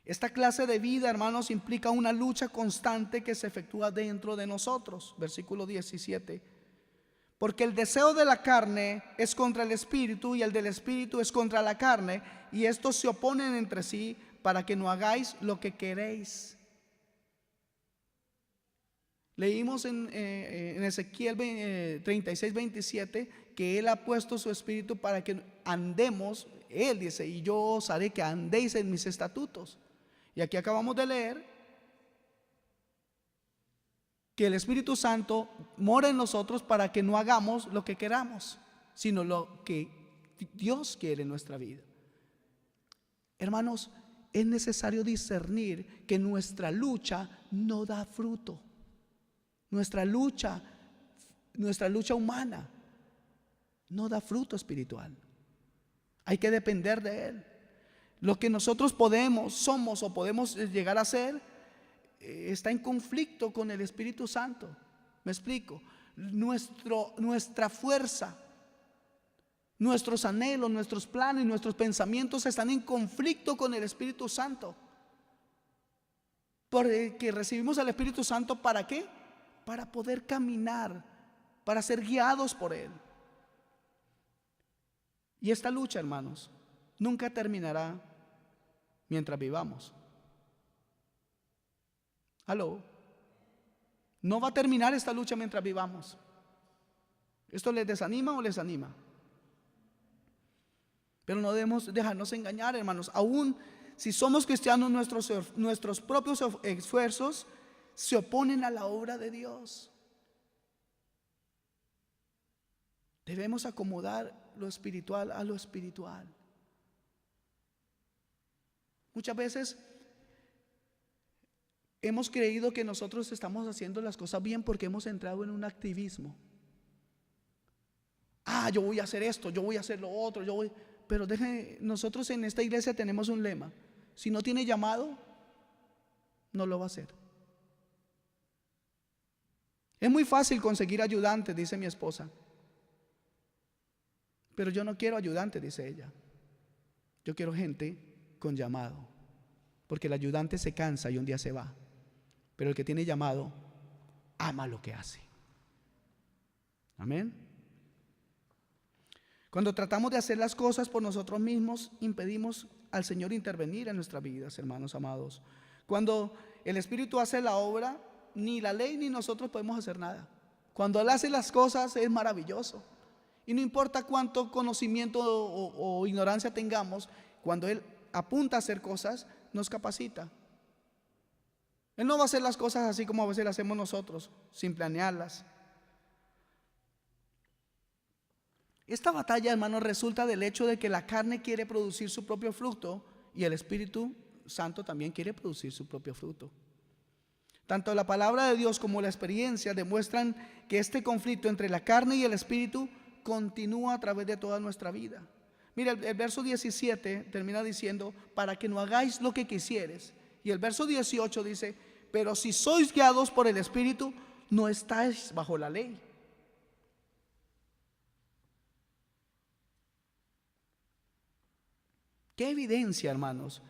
Esta clase de vida, hermanos, implica una lucha constante que se efectúa dentro de nosotros. Versículo 17. Porque el deseo de la carne es contra el espíritu y el del espíritu es contra la carne, y estos se oponen entre sí para que no hagáis lo que queréis. Leímos en Ezequiel 36:27 que Él ha puesto su espíritu para que andemos. Él dice, y yo os haré que andéis en mis estatutos. Y aquí acabamos de leer que el Espíritu Santo mora en nosotros para que no hagamos lo que queramos, sino lo que Dios quiere en nuestra vida. Hermanos, es necesario discernir que nuestra lucha no da fruto. Nuestra lucha humana no da fruto espiritual. Hay que depender de Él. Lo que nosotros somos o podemos llegar a ser está en conflicto con el Espíritu Santo. Me explico. Nuestra fuerza, nuestros anhelos, nuestros planes, nuestros pensamientos están en conflicto con el Espíritu Santo. Porque recibimos al Espíritu Santo, ¿para qué? Para poder caminar, para ser guiados por Él. Y esta lucha, hermanos, nunca terminará mientras vivamos. Aló. No va a terminar esta lucha mientras vivamos. ¿Esto les desanima o les anima? Pero no debemos dejarnos engañar, hermanos. Aún si somos cristianos, nuestros propios esfuerzos se oponen a la obra de Dios. Debemos acomodar lo espiritual a lo espiritual. Muchas veces hemos creído que nosotros estamos haciendo las cosas bien porque hemos entrado en un activismo. Yo voy a hacer esto, yo voy a hacer lo otro, Pero nosotros en esta iglesia tenemos un lema: si no tiene llamado, no lo va a hacer. Es muy fácil conseguir ayudantes, dice mi esposa. Pero yo no quiero ayudantes, dice ella. Yo quiero gente con llamado. Porque el ayudante se cansa y un día se va. Pero el que tiene llamado ama lo que hace. Amén. Cuando tratamos de hacer las cosas por nosotros mismos, impedimos al Señor intervenir en nuestras vidas, hermanos amados. Cuando el Espíritu hace la obra, ni la ley ni nosotros podemos hacer nada. Cuando Él hace las cosas es maravilloso. Y no importa cuánto conocimiento o ignorancia tengamos, cuando Él apunta a hacer cosas, nos capacita. Él no va a hacer las cosas así como a veces las hacemos nosotros, sin planearlas. Esta batalla, hermanos, resulta del hecho de que la carne quiere producir su propio fruto y el Espíritu Santo también quiere producir su propio fruto. Tanto la palabra de Dios como la experiencia demuestran que este conflicto entre la carne y el Espíritu continúa a través de toda nuestra vida. Mira, el verso 17 termina diciendo: para que no hagáis lo que quisieres. Y el verso 18 dice: pero si sois guiados por el Espíritu, no estáis bajo la ley. ¿Qué evidencia, hermanos,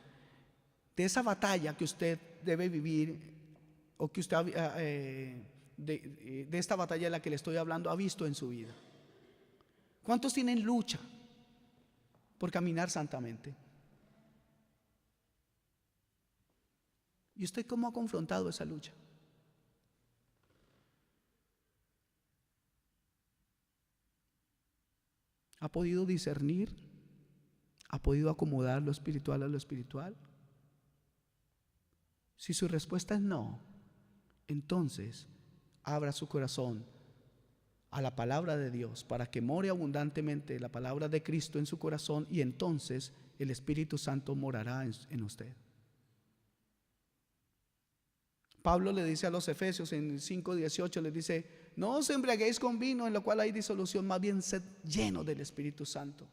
de esa batalla que usted debe vivir, o que usted de esta batalla de la que le estoy hablando ha visto en su vida? ¿Cuántos tienen lucha por caminar santamente? ¿Y usted cómo ha confrontado esa lucha? ¿Ha podido discernir? ¿Ha podido acomodar lo espiritual a lo espiritual? Si su respuesta es no, entonces abra su corazón a la palabra de Dios para que more abundantemente la palabra de Cristo en su corazón, y entonces el Espíritu Santo morará en usted. Pablo le dice a los Efesios en 5:18, les dice: no os embriaguéis con vino, en lo cual hay disolución, más bien sed llenos del Espíritu Santo.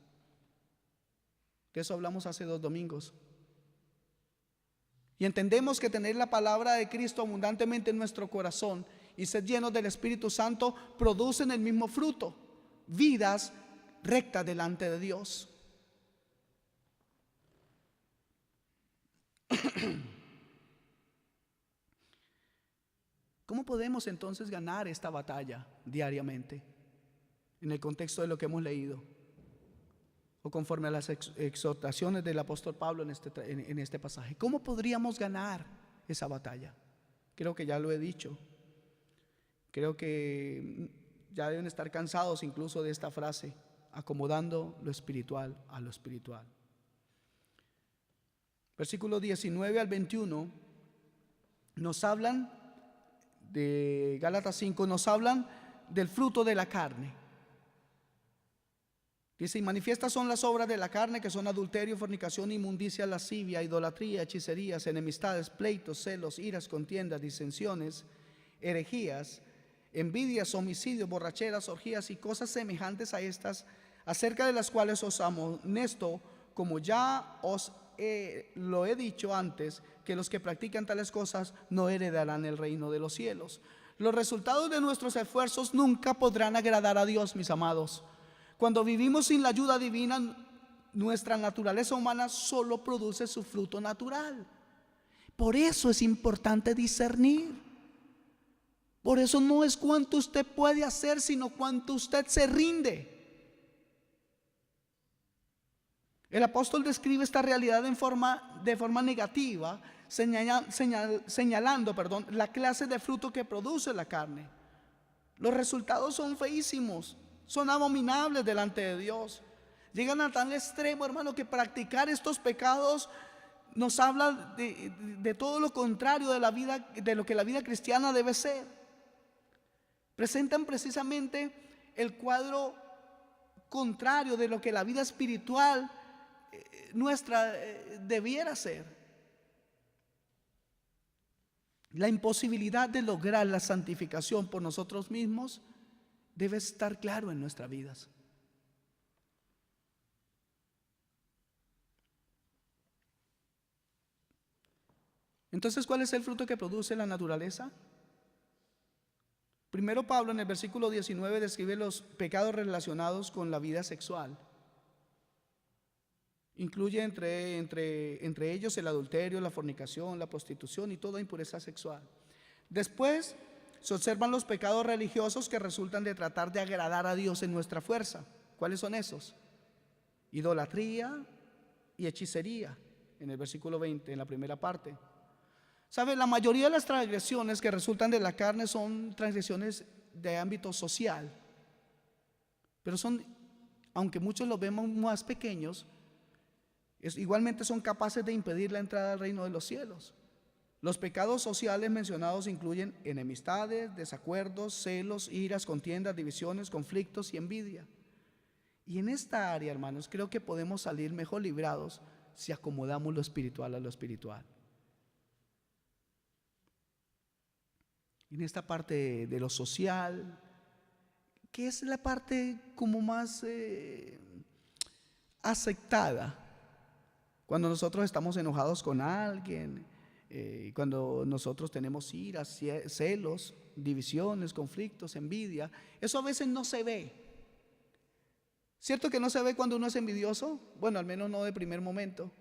De eso hablamos hace 2 domingos. Y entendemos que tener la palabra de Cristo abundantemente en nuestro corazón y ser llenos del Espíritu Santo producen el mismo fruto: vidas rectas delante de Dios. ¿Cómo podemos entonces ganar esta batalla diariamente en el contexto de lo que hemos leído, o conforme a las exhortaciones del apóstol Pablo en este pasaje? ¿Cómo podríamos ganar esa batalla? Creo que ya lo he dicho. Creo que ya deben estar cansados incluso de esta frase: acomodando lo espiritual a lo espiritual. Versículos 19 al 21 nos hablan de Gálatas 5, nos hablan del fruto de la carne. Dice: y manifiestas son las obras de la carne, que son adulterio, fornicación, inmundicia, lascivia, idolatría, hechicerías, enemistades, pleitos, celos, iras, contiendas, disensiones, herejías, envidias, homicidios, borracheras, orgías y cosas semejantes a estas, acerca de las cuales os amonesto, como ya os lo he dicho antes, que los que practican tales cosas no heredarán el reino de los cielos. Los resultados de nuestros esfuerzos nunca podrán agradar a Dios, mis amados. Cuando vivimos sin la ayuda divina, nuestra naturaleza humana solo produce su fruto natural. Por eso es importante discernir. Por eso no es cuánto usted puede hacer, sino cuánto usted se rinde. El apóstol describe esta realidad de forma negativa, señalando, la clase de fruto que produce la carne. Los resultados son feísimos, son abominables delante de Dios. Llegan a tal extremo, hermano, que practicar estos pecados nos habla de todo lo contrario de la vida, de lo que la vida cristiana debe ser. Presentan precisamente el cuadro contrario de lo que la vida espiritual nuestra debiera ser. La imposibilidad de lograr la santificación por nosotros mismos debe estar claro en nuestras vidas. Entonces, ¿cuál es el fruto que produce la naturaleza? Primero, Pablo en el versículo 19 describe los pecados relacionados con la vida sexual. Incluye entre ellos el adulterio, la fornicación, la prostitución y toda impureza sexual. Después se observan los pecados religiosos que resultan de tratar de agradar a Dios en nuestra fuerza. ¿Cuáles son esos? Idolatría y hechicería, en el versículo 20, en la primera parte. ¿Sabe? La mayoría de las transgresiones que resultan de la carne son transgresiones de ámbito social, pero son, aunque muchos los vemos más pequeños, igualmente son capaces de impedir la entrada al reino de los cielos. Los pecados sociales mencionados incluyen enemistades, desacuerdos, celos, iras, contiendas, divisiones, conflictos y envidia. Y en esta área, hermanos, creo que podemos salir mejor librados si acomodamos lo espiritual a lo espiritual. En esta parte de lo social, que es la parte como más aceptada. Cuando nosotros estamos enojados con alguien, cuando nosotros tenemos iras, celos, divisiones, conflictos, envidia, eso a veces no se ve. ¿Cierto que no se ve cuando uno es envidioso? Bueno, al menos no de primer momento.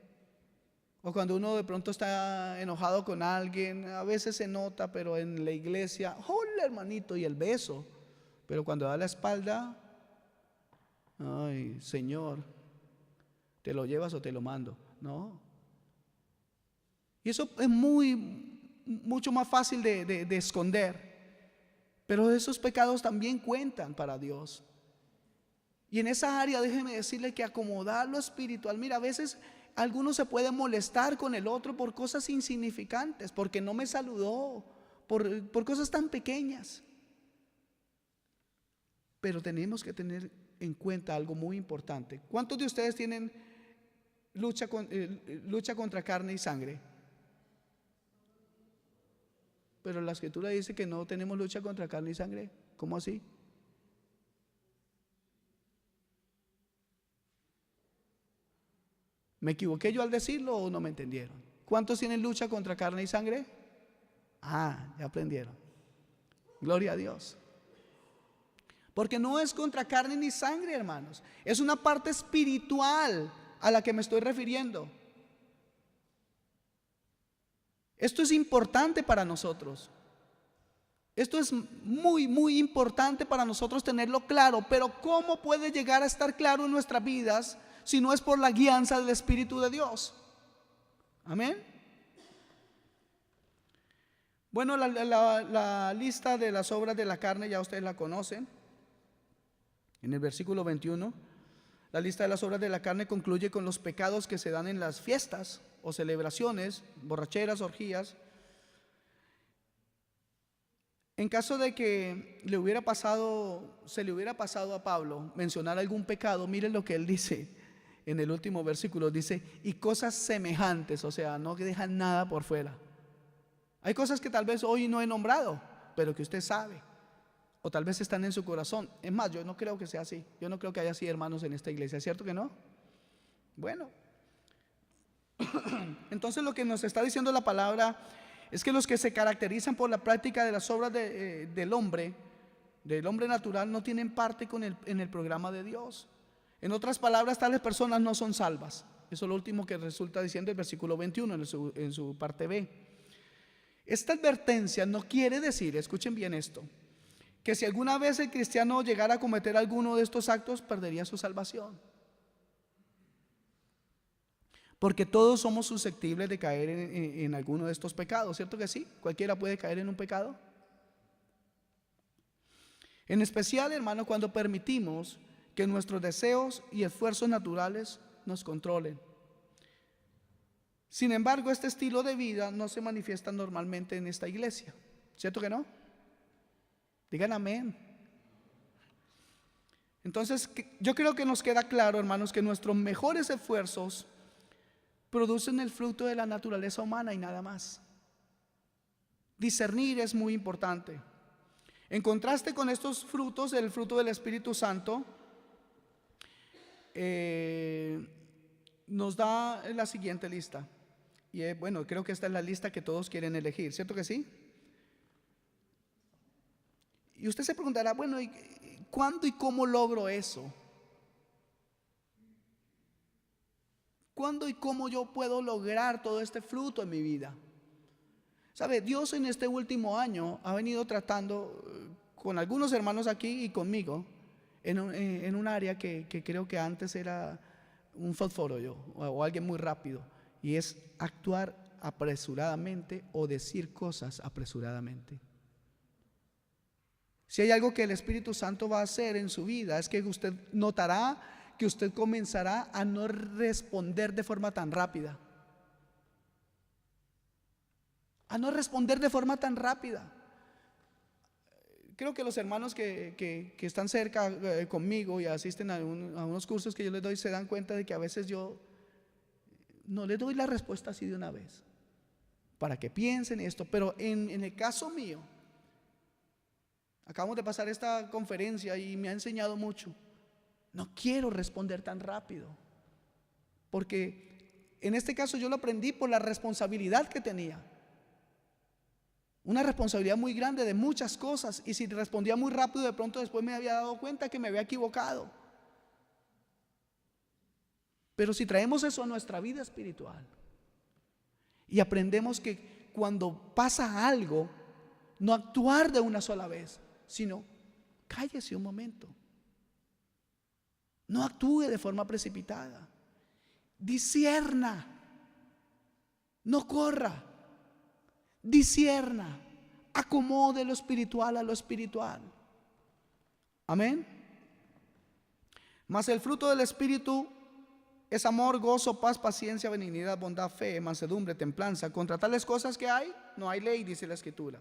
O cuando uno de pronto está enojado con alguien, a veces se nota, pero en la iglesia, hola hermanito, y el beso. Pero cuando da la espalda, ay, Señor, ¿te lo llevas o te lo mando? No. Y eso es mucho más fácil de esconder. Pero esos pecados también cuentan para Dios. Y en esa área déjeme decirle que acomodar lo espiritual. Mira, a veces algunos se pueden molestar con el otro por cosas insignificantes, porque no me saludó, por cosas tan pequeñas. Pero tenemos que tener en cuenta algo muy importante. ¿Cuántos de ustedes tienen lucha contra carne y sangre? Pero la escritura dice que no tenemos lucha contra carne y sangre. ¿Cómo así? ¿Me equivoqué yo al decirlo o no me entendieron? ¿Cuántos tienen lucha contra carne y sangre? Ah, ya aprendieron. Gloria a Dios. Porque no es contra carne ni sangre, hermanos. Es una parte espiritual a la que me estoy refiriendo. Esto es importante para nosotros. Esto es muy importante para nosotros tenerlo claro. Pero ¿cómo puede llegar a estar claro en nuestras vidas si no es por la guianza del Espíritu de Dios? Amén. Bueno, la lista de las obras de la carne ya ustedes la conocen. En el versículo 21, la lista de las obras de la carne concluye con los pecados que se dan en las fiestas o celebraciones, borracheras, orgías. En caso de que se le hubiera pasado a Pablo mencionar algún pecado, miren lo que él dice en el último versículo. Dice, y cosas semejantes, o sea, no dejan nada por fuera. Hay cosas que tal vez hoy no he nombrado, pero que usted sabe, o tal vez están en su corazón. Es más, yo no creo que sea así. Yo no creo que haya así hermanos en esta iglesia, ¿cierto que no? Bueno, entonces lo que nos está diciendo la palabra es que los que se caracterizan por la práctica de las obras del hombre natural, no tienen parte en el programa de Dios. En otras palabras, tales personas no son salvas. Eso es lo último que resulta diciendo el versículo 21 en su parte B. Esta advertencia no quiere decir, escuchen bien esto, que si alguna vez el cristiano llegara a cometer alguno de estos actos, perdería su salvación. Porque todos somos susceptibles de caer en alguno de estos pecados, ¿cierto que sí? Cualquiera puede caer en un pecado. En especial, hermano, cuando permitimos que nuestros deseos y esfuerzos naturales nos controlen. Sin embargo, este estilo de vida no se manifiesta normalmente en esta iglesia, ¿cierto que no? Digan amén. Entonces, yo creo que nos queda claro, hermanos, que nuestros mejores esfuerzos producen el fruto de la naturaleza humana y nada más. Discernir es muy importante. En contraste con estos frutos, el fruto del Espíritu Santo nos da la siguiente lista. Y bueno, creo que esta es la lista que todos quieren elegir, ¿cierto que sí? Y usted se preguntará, bueno, ¿y cuándo y cómo logro eso? ¿Cuándo y cómo yo puedo lograr todo este fruto en mi vida? ¿Sabe? Dios en este último año ha venido tratando con algunos hermanos aquí y conmigo en un área que creo que antes era un fósforo yo, o alguien muy rápido, y es actuar apresuradamente o decir cosas apresuradamente. Si hay algo que el Espíritu Santo va a hacer en su vida, es que usted notará que usted comenzará a no responder de forma tan rápida. A no responder de forma tan rápida. Creo que los hermanos que están cerca conmigo y asisten a unos cursos que yo les doy se dan cuenta de que a veces yo no les doy la respuesta así de una vez, para que piensen esto. Pero en el caso mío, acabamos de pasar esta conferencia y me ha enseñado mucho. No quiero responder tan rápido, porque en este caso yo lo aprendí por la responsabilidad que tenía. Una responsabilidad muy grande de muchas cosas, y si respondía muy rápido, de pronto después me había dado cuenta que me había equivocado. Pero si traemos eso a nuestra vida espiritual y aprendemos que cuando pasa algo, no actuar de una sola vez, sino cállese un momento, no actúe de forma precipitada, discierna, no corra, discierna, acomode lo espiritual a lo espiritual. Amén. Mas el fruto del Espíritu es amor, gozo, paz, paciencia, benignidad, bondad, fe, mansedumbre, templanza. Contra tales cosas que hay, no hay ley, dice la Escritura.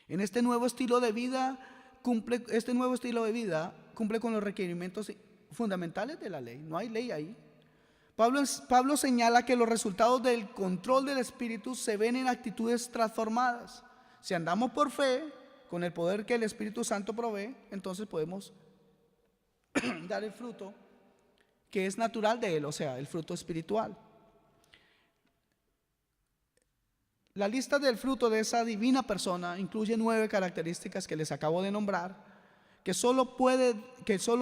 En este nuevo estilo de vida cumple con los requerimientos fundamentales de la ley. No hay ley ahí. Pablo señala que los resultados del control del Espíritu se ven en actitudes transformadas. Si andamos por fe, con el poder que el Espíritu Santo provee, entonces podemos dar el fruto que es natural de él, o sea, el fruto espiritual. La lista del fruto de esa divina persona incluye 9 características que les acabo de nombrar, que solo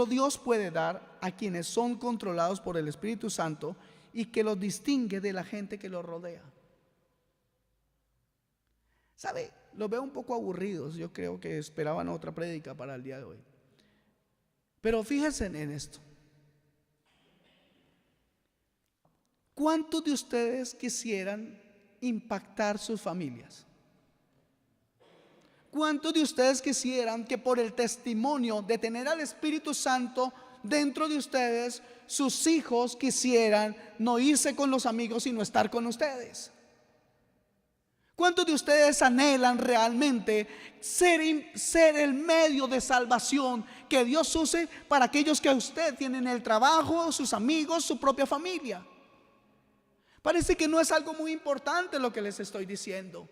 Dios puede dar a quienes son controlados por el Espíritu Santo y que los distingue de la gente que los rodea. ¿Sabe? Los veo un poco aburridos. Yo creo que esperaban otra prédica para el día de hoy. Pero fíjense en esto. ¿Cuántos de ustedes quisieran impactar sus familias? ¿Cuántos de ustedes quisieran que por el testimonio de tener al Espíritu Santo dentro de ustedes, sus hijos quisieran no irse con los amigos sino estar con ustedes? ¿Cuántos de ustedes anhelan realmente ser el medio de salvación que Dios use para aquellos que usted tienen el trabajo, sus amigos, su propia familia? Parece que no es algo muy importante lo que les estoy diciendo.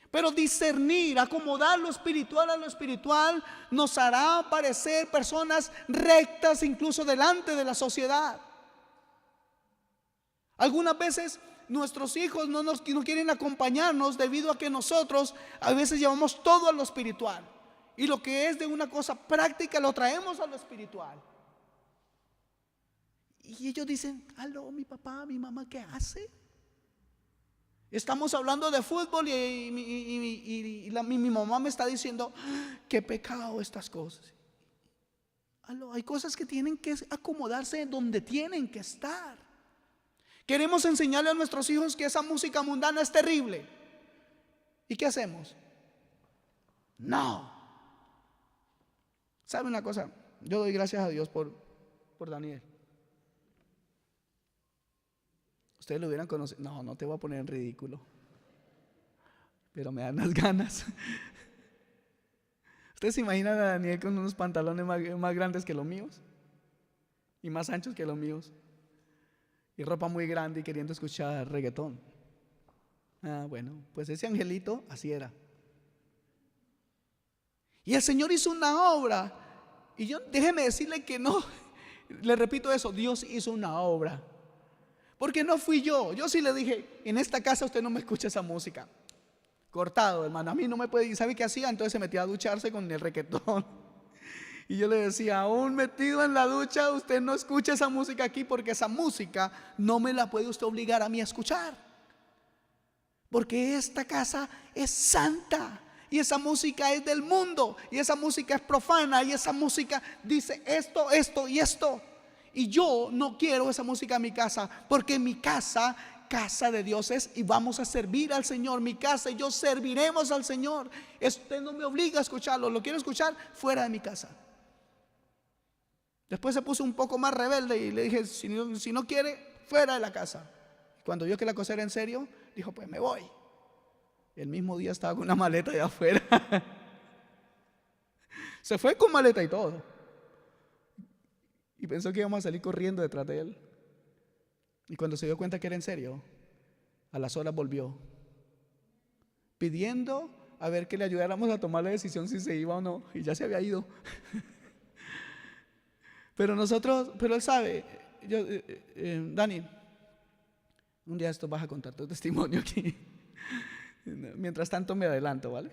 Pero discernir, acomodar lo espiritual a lo espiritual nos hará parecer personas rectas incluso delante de la sociedad. Algunas veces nuestros hijos no quieren acompañarnos debido a que nosotros a veces llevamos todo a lo espiritual, y lo que es de una cosa práctica lo traemos a lo espiritual. Y ellos dicen: aló, mi papá, mi mamá, ¿qué hace? Estamos hablando de fútbol y mi mamá me está diciendo: qué pecado estas cosas. Hay cosas que tienen que acomodarse donde tienen que estar. Queremos enseñarle a nuestros hijos que esa música mundana es terrible. ¿Y qué hacemos? No. ¿Sabe una cosa? Yo doy gracias a Dios por Daniel. Ustedes lo hubieran conocido. No, no te voy a poner en ridículo, pero me dan las ganas. ¿Ustedes se imaginan a Daniel con unos pantalones más grandes que los míos? Y más anchos que los míos. Y ropa muy grande y queriendo escuchar reggaetón. Bueno, pues ese angelito así era. Y el Señor hizo una obra. Y déjeme decirle que no. Le repito eso, Dios hizo una obra. Porque no fui yo. Yo sí le dije, en esta casa usted no me escucha esa música. Cortado, hermano, a mí no me puede. ¿Y sabe qué hacía? Entonces se metía a ducharse con el reggaetón. Y yo le decía, aún metido en la ducha, usted no escucha esa música aquí, porque esa música no me la puede usted obligar a mí a escuchar. Porque esta casa es santa. Y esa música es del mundo. Y esa música es profana. Y esa música dice esto, esto y esto. Y yo no quiero esa música en mi casa, porque mi casa de Dios es, y vamos a servir al Señor. Mi casa y yo serviremos al Señor. Usted no me obliga a escucharlo. Lo quiero escuchar fuera de mi casa. Después se puso un poco más rebelde y le dije, si no quiere, fuera de la casa. Cuando vio que la cosa era en serio, dijo, pues me voy. El mismo día estaba con una maleta de afuera. Se fue con maleta y todo. Y pensó que íbamos a salir corriendo detrás de él. Y cuando se dio cuenta que era en serio, a las horas volvió, pidiendo a ver que le ayudáramos a tomar la decisión si se iba o no. Y ya se había ido. Pero él sabe, Dani, un día esto vas a contar tu testimonio aquí. Mientras tanto me adelanto, ¿vale?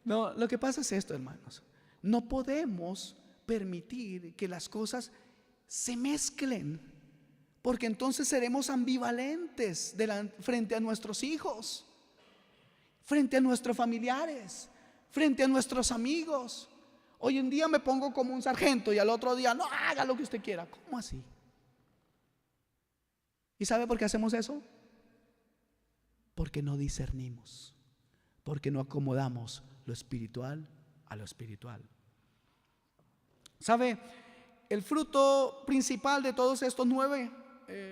No, lo que pasa es esto, hermanos. No podemos permitir que las cosas se mezclen, porque entonces seremos ambivalentes frente a nuestros hijos, frente a nuestros familiares, frente a nuestros amigos. Hoy en día me pongo como un sargento y al otro día, no, haga lo que usted quiera. ¿Cómo así? ¿Y sabe por qué hacemos eso? Porque no discernimos, porque no acomodamos lo espiritual a lo espiritual. ¿Sabe? El fruto principal de todos estos 9,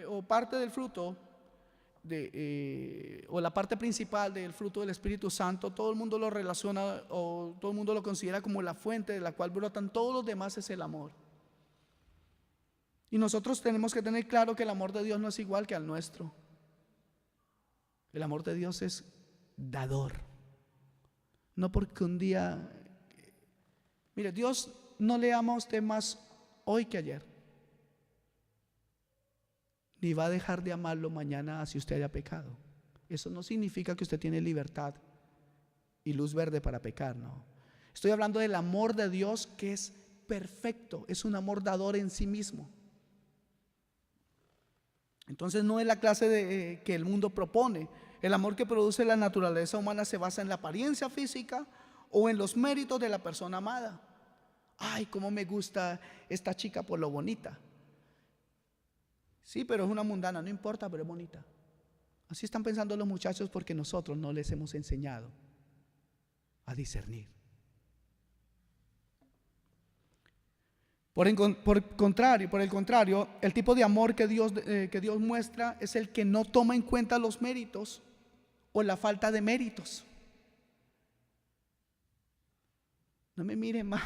o parte del fruto, o la parte principal del fruto del Espíritu Santo, todo el mundo lo relaciona o todo el mundo lo considera como la fuente de la cual brotan todos los demás, es el amor. Y nosotros tenemos que tener claro que el amor de Dios no es igual que al nuestro. El amor de Dios es dador. No porque un día, mire, Dios no le ama a usted más hoy que ayer, ni va a dejar de amarlo mañana si usted haya pecado. Eso no significa que usted tiene libertad y luz verde para pecar, no. Estoy hablando del amor de Dios, que es perfecto, es un amor dador en sí mismo. Entonces no es la clase que el mundo propone. El amor que produce la naturaleza humana se basa en la apariencia física o en los méritos de la persona amada. Ay, cómo me gusta esta chica por lo bonita. Sí, pero es una mundana, no importa, pero es bonita. Así están pensando los muchachos, porque nosotros no les hemos enseñado a discernir. Por el contrario, el tipo de amor que Dios muestra es el que no toma en cuenta los méritos o la falta de méritos. No me mire mal.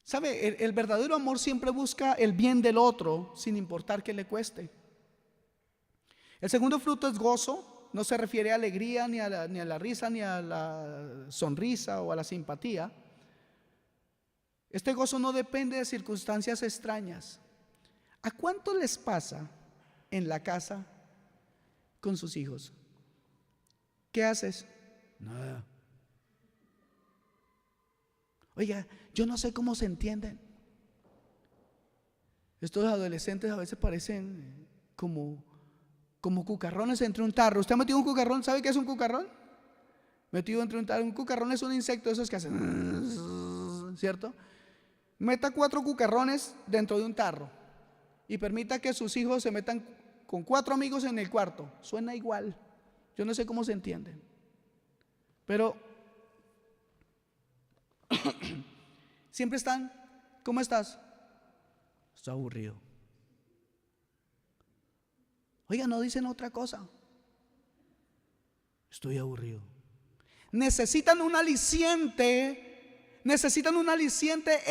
¿Sabe? El verdadero amor siempre busca el bien del otro, sin importar que le cueste. El segundo fruto es gozo. No se refiere a alegría, ni a la risa, ni a la sonrisa o a la simpatía. Este gozo no depende de circunstancias extrañas. ¿A cuánto les pasa en la casa con sus hijos? ¿Qué haces? Nada. Oiga, yo no sé cómo se entienden. Estos adolescentes a veces parecen como cucarrones entre un tarro. ¿Usted ha metido un cucarrón? ¿Sabe qué es un cucarrón? Metido entre un tarro. Un cucarrón es un insecto de esos que hacen ¿cierto? Meta 4 cucarrones dentro de un tarro y permita que sus hijos se metan con 4 amigos en el cuarto. Suena igual. Yo no sé cómo se entiende. Pero siempre están, ¿cómo estás? Estoy aburrido. Oiga, no dicen otra cosa. Estoy aburrido. Necesitan un aliciente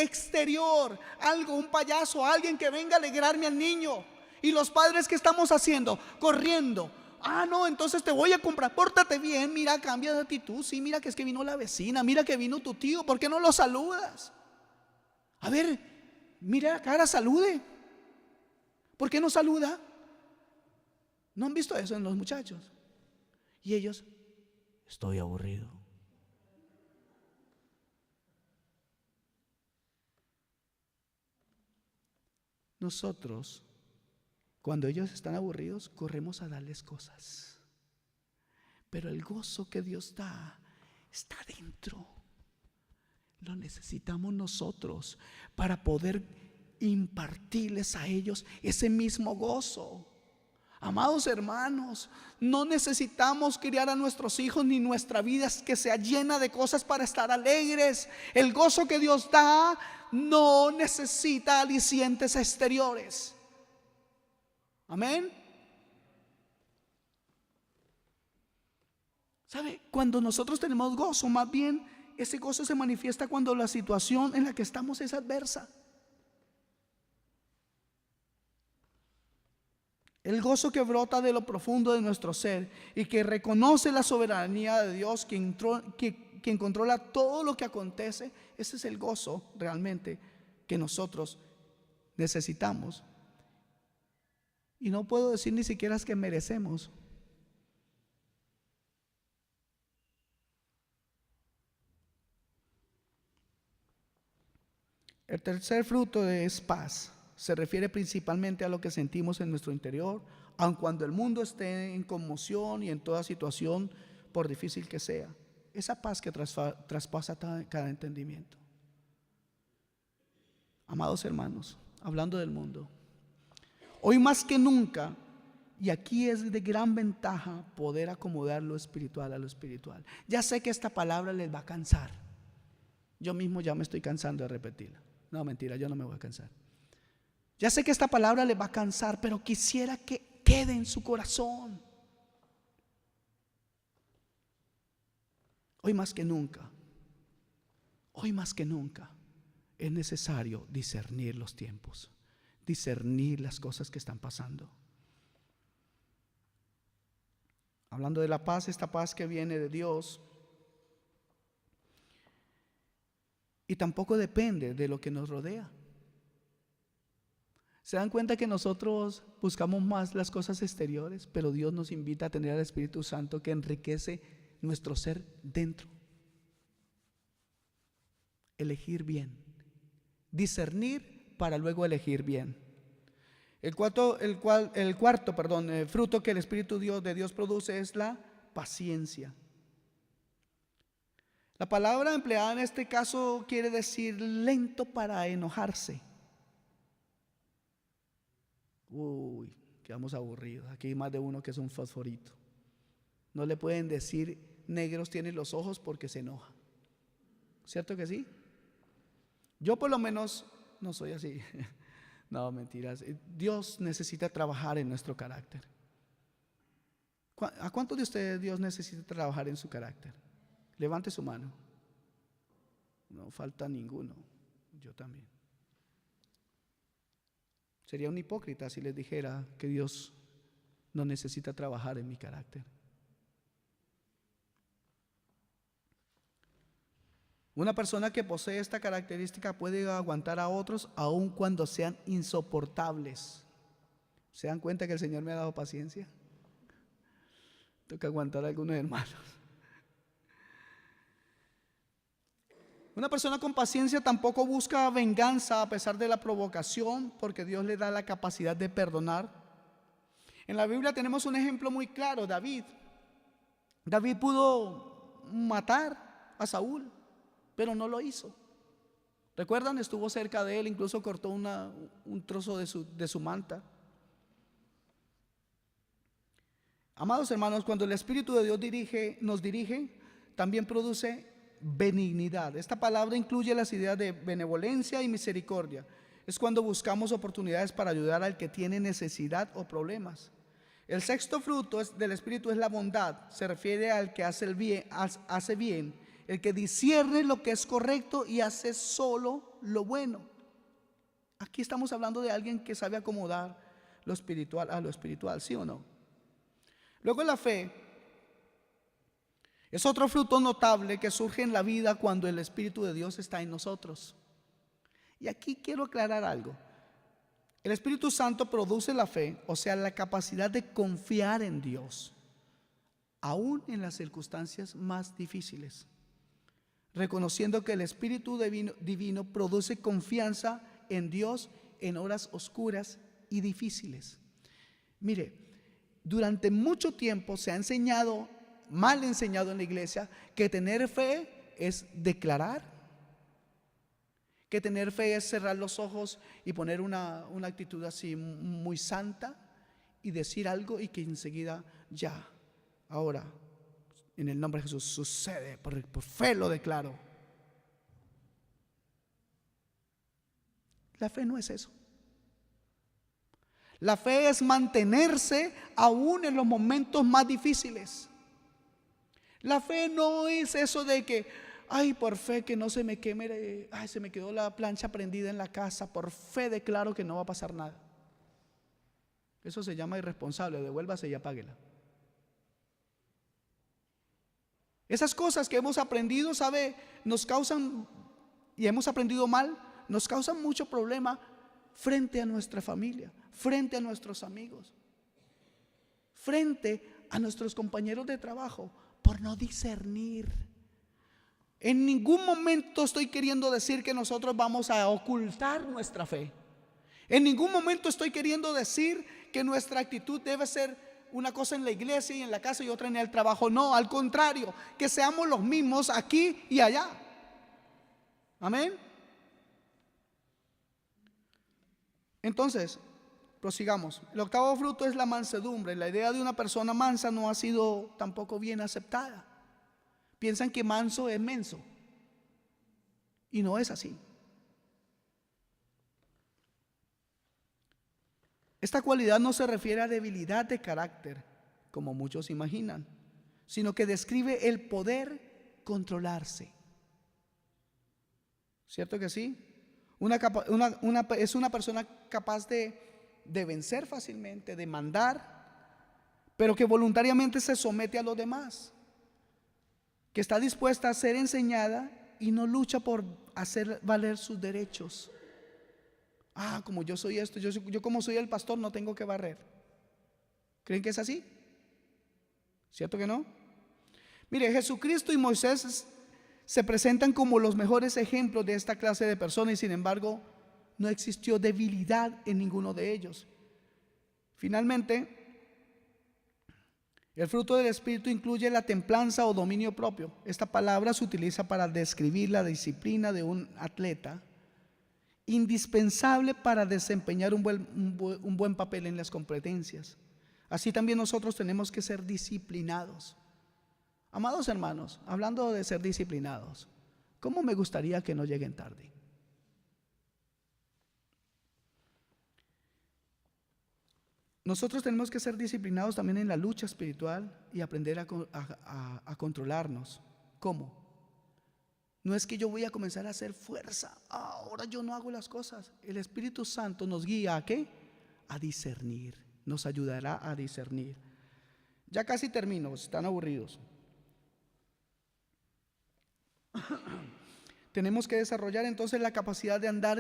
exterior, algo, un payaso, alguien que venga a alegrarme al niño. Y los padres, ¿qué estamos haciendo? Corriendo. Ah, no, entonces te voy a comprar. Pórtate bien, mira, cambia de actitud. Sí, mira que es que vino la vecina, mira que vino tu tío. ¿Por qué no lo saludas? A ver, mira la cara, salude. ¿Por qué no saluda? ¿No han visto eso en los muchachos? Y ellos, estoy aburrido. Nosotros, cuando ellos están aburridos, corremos a darles cosas. Pero el gozo que Dios da está dentro. Lo necesitamos nosotros para poder impartirles a ellos ese mismo gozo. Amados hermanos, no necesitamos criar a nuestros hijos ni nuestra vida que sea llena de cosas para estar alegres. El gozo que Dios da no necesita alicientes exteriores. Amén. ¿Sabe? Cuando nosotros tenemos gozo, más bien ese gozo se manifiesta cuando la situación en la que estamos es adversa. El gozo que brota de lo profundo de nuestro ser y que reconoce la soberanía de Dios, quien controla todo lo que acontece. Ese es el gozo realmente que nosotros necesitamos. Y no puedo decir ni siquiera es que merecemos. El tercer fruto es paz. Se refiere principalmente a lo que sentimos en nuestro interior, aun cuando el mundo esté en conmoción y en toda situación, por difícil que sea. Esa paz que traspasa cada entendimiento. Amados hermanos, hablando del mundo, hoy más que nunca, y aquí es de gran ventaja poder acomodar lo espiritual a lo espiritual. Ya sé que esta palabra les va a cansar. Yo mismo ya me estoy cansando de repetirla. No, mentira, yo no me voy a cansar. Ya sé que esta palabra les va a cansar, pero quisiera que quede en su corazón. Hoy más que nunca es necesario discernir los tiempos, discernir las cosas que están pasando. Hablando de la paz, esta paz que viene de Dios, y tampoco depende de lo que nos rodea. ¿Se dan cuenta que nosotros buscamos más las cosas exteriores, pero Dios nos invita a tener al Espíritu Santo que enriquece nuestro ser dentro? Elegir bien, discernir para luego elegir bien. El cuarto fruto que el Espíritu de Dios produce es la paciencia. La palabra empleada en este caso quiere decir lento para enojarse. Uy, quedamos aburridos. Aquí hay más de uno que es un fosforito. No le pueden decir negros tienen los ojos porque se enoja. ¿Cierto que sí? Yo por lo menos no soy así. No, mentiras. Dios necesita trabajar en nuestro carácter. ¿A cuántos de ustedes Dios necesita trabajar en su carácter? Levante su mano. No falta ninguno. Yo también. Sería un hipócrita si les dijera que Dios no necesita trabajar en mi carácter. Una persona que posee esta característica puede aguantar a otros aun cuando sean insoportables. ¿Se dan cuenta que el Señor me ha dado paciencia? Toca aguantar a algunos hermanos. Una persona con paciencia tampoco busca venganza a pesar de la provocación, porque Dios le da la capacidad de perdonar. En la Biblia tenemos un ejemplo muy claro, David. David pudo matar a Saúl, pero no lo hizo. ¿Recuerdan? Estuvo cerca de él, incluso cortó un trozo de su manta. Amados hermanos, cuando el Espíritu de Dios nos dirige, también produce benignidad. Esta palabra incluye las ideas de benevolencia y misericordia. Es cuando buscamos oportunidades para ayudar al que tiene necesidad o problemas. El sexto fruto del Espíritu es la bondad. Se refiere al que hace bien, el que discierne lo que es correcto y hace solo lo bueno. Aquí estamos hablando de alguien que sabe acomodar lo espiritual a lo espiritual, ¿sí o no? Luego la fe es otro fruto notable que surge en la vida cuando el Espíritu de Dios está en nosotros. Y aquí quiero aclarar algo. El Espíritu Santo produce la fe, o sea, la capacidad de confiar en Dios, aún en las circunstancias más difíciles, reconociendo que el Espíritu divino produce confianza en Dios en horas oscuras y difíciles. Mire, durante mucho tiempo se ha enseñado, mal enseñado en la iglesia, que tener fe es declarar, que tener fe es cerrar los ojos y poner una actitud así muy santa y decir algo y que enseguida ya, ahora, en el nombre de Jesús sucede, por fe lo declaro. La fe no es eso. La fe es mantenerse aún en los momentos más difíciles. La fe no es eso de que, ay, por fe que no se me queme, ay, se me quedó la plancha prendida en la casa, por fe declaro que no va a pasar nada. Eso se llama irresponsable, devuélvase y apáguela. Esas cosas que hemos aprendido, ¿sabe? Nos causan, y hemos aprendido mal, nos causan mucho problema frente a nuestra familia, frente a nuestros amigos, frente a nuestros compañeros de trabajo, por no discernir. En ningún momento estoy queriendo decir que nosotros vamos a ocultar nuestra fe. En ningún momento estoy queriendo decir que nuestra actitud debe ser una cosa en la iglesia y en la casa y otra en el trabajo. No, al contrario, que seamos los mismos aquí y allá. Amén. Entonces, prosigamos. El octavo fruto es la mansedumbre. La idea de una persona mansa no ha sido tampoco bien aceptada. Piensan que manso es menso, y no es así. Esta cualidad no se refiere a debilidad de carácter, como muchos imaginan, sino que describe el poder controlarse. ¿Cierto que sí? Es una persona capaz de vencer fácilmente, de mandar, pero que voluntariamente se somete a los demás, que está dispuesta a ser enseñada y no lucha por hacer valer sus derechos. Ah, como yo soy esto, yo como soy el pastor no tengo que barrer. ¿Creen que es así? ¿Cierto que no? Mire, Jesucristo y Moisés se presentan como los mejores ejemplos de esta clase de personas y sin embargo no existió debilidad en ninguno de ellos. Finalmente, el fruto del Espíritu incluye la templanza o dominio propio. Esta palabra se utiliza para describir la disciplina de un atleta, indispensable para desempeñar un buen papel en las competencias. Así también nosotros tenemos que ser disciplinados. Amados hermanos, hablando de ser disciplinados, ¿cómo me gustaría que no lleguen tarde? Nosotros tenemos que ser disciplinados también en la lucha espiritual y aprender a controlarnos. ¿Cómo? No es que yo voy a comenzar a hacer fuerza, ahora yo no hago las cosas. El Espíritu Santo nos guía ¿a qué? A discernir, nos ayudará a discernir. Ya casi termino, están aburridos. Tenemos que desarrollar entonces la capacidad de andar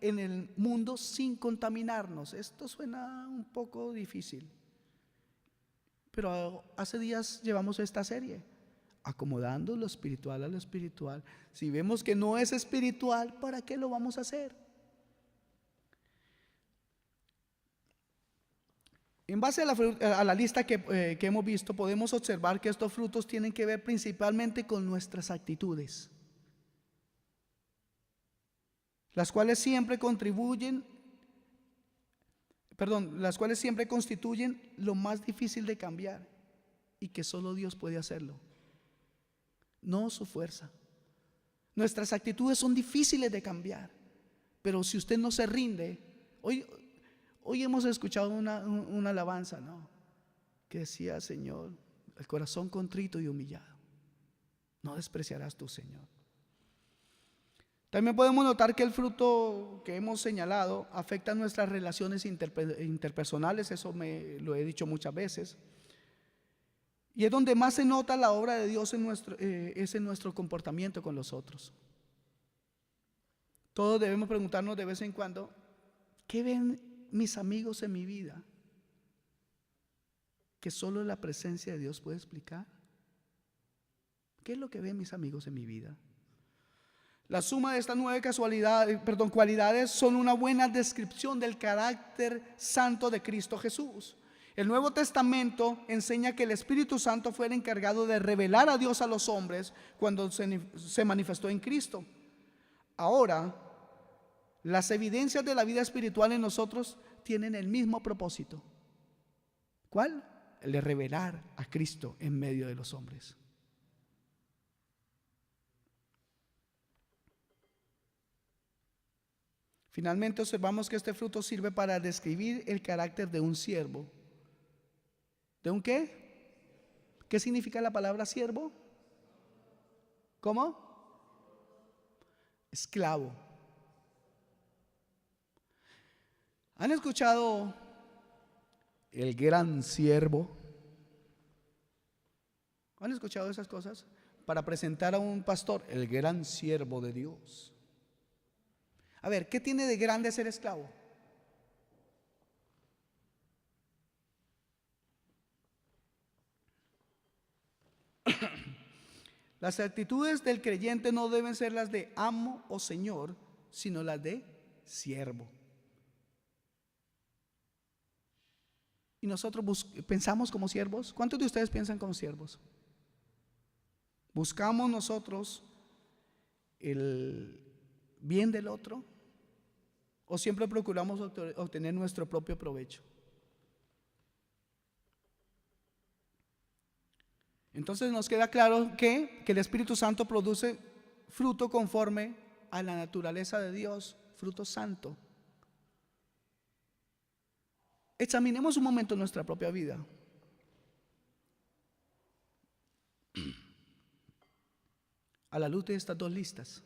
en el mundo sin contaminarnos. Esto suena un poco difícil, pero hace días llevamos esta serie, acomodando lo espiritual a lo espiritual. Si vemos que no es espiritual, ¿para qué lo vamos a hacer? En base a la lista que hemos visto, podemos observar que estos frutos tienen que ver principalmente con nuestras actitudes. las cuales siempre constituyen lo más difícil de cambiar y que solo Dios puede hacerlo, no su fuerza. Nuestras actitudes son difíciles de cambiar, pero si usted no se rinde, hoy hemos escuchado una alabanza, ¿no?, que decía: Señor, el corazón contrito y humillado no despreciarás tú, Señor. También podemos notar que el fruto que hemos señalado afecta nuestras relaciones interpersonales. Eso lo he dicho muchas veces, y es donde más se nota la obra de Dios es en nuestro comportamiento con los otros. Todos debemos preguntarnos de vez en cuando: ¿qué ven mis amigos en mi vida que solo la presencia de Dios puede explicar? ¿Qué es lo que ven mis amigos en mi vida? La suma de estas 9 cualidades son una buena descripción del carácter santo de Cristo Jesús. El Nuevo Testamento enseña que el Espíritu Santo fue el encargado de revelar a Dios a los hombres cuando se manifestó en Cristo. Ahora, las evidencias de la vida espiritual en nosotros tienen el mismo propósito. ¿Cuál? El de revelar a Cristo en medio de los hombres. Finalmente observamos que este fruto sirve para describir el carácter de un siervo. ¿De un qué? ¿Qué significa la palabra siervo? ¿Cómo? Esclavo. ¿Han escuchado el gran siervo? ¿Han escuchado esas cosas? Para presentar a un pastor: el gran siervo de Dios. A ver, ¿qué tiene de grande ser esclavo? Las actitudes del creyente no deben ser las de amo o señor, sino las de siervo. ¿Y nosotros pensamos como siervos? ¿Cuántos de ustedes piensan como siervos? ¿Buscamos nosotros el bien del otro o siempre procuramos obtener nuestro propio provecho? Entonces nos queda claro que el Espíritu Santo produce fruto conforme a la naturaleza de Dios, fruto santo. Examinemos un momento nuestra propia vida. A la luz de estas 2 listas,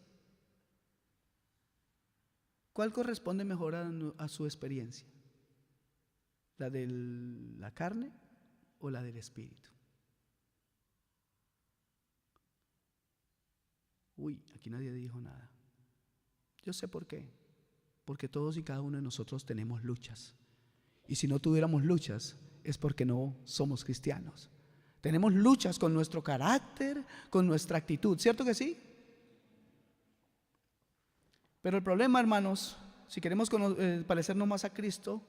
¿cuál corresponde mejor a su experiencia? ¿La de la carne o la del Espíritu? Uy, aquí nadie dijo nada. Yo sé por qué. Porque todos y cada uno de nosotros tenemos luchas. Y si no tuviéramos luchas, es porque no somos cristianos. Tenemos luchas con nuestro carácter, con nuestra actitud, ¿cierto que sí? Pero el problema, hermanos, si queremos parecernos más a Cristo,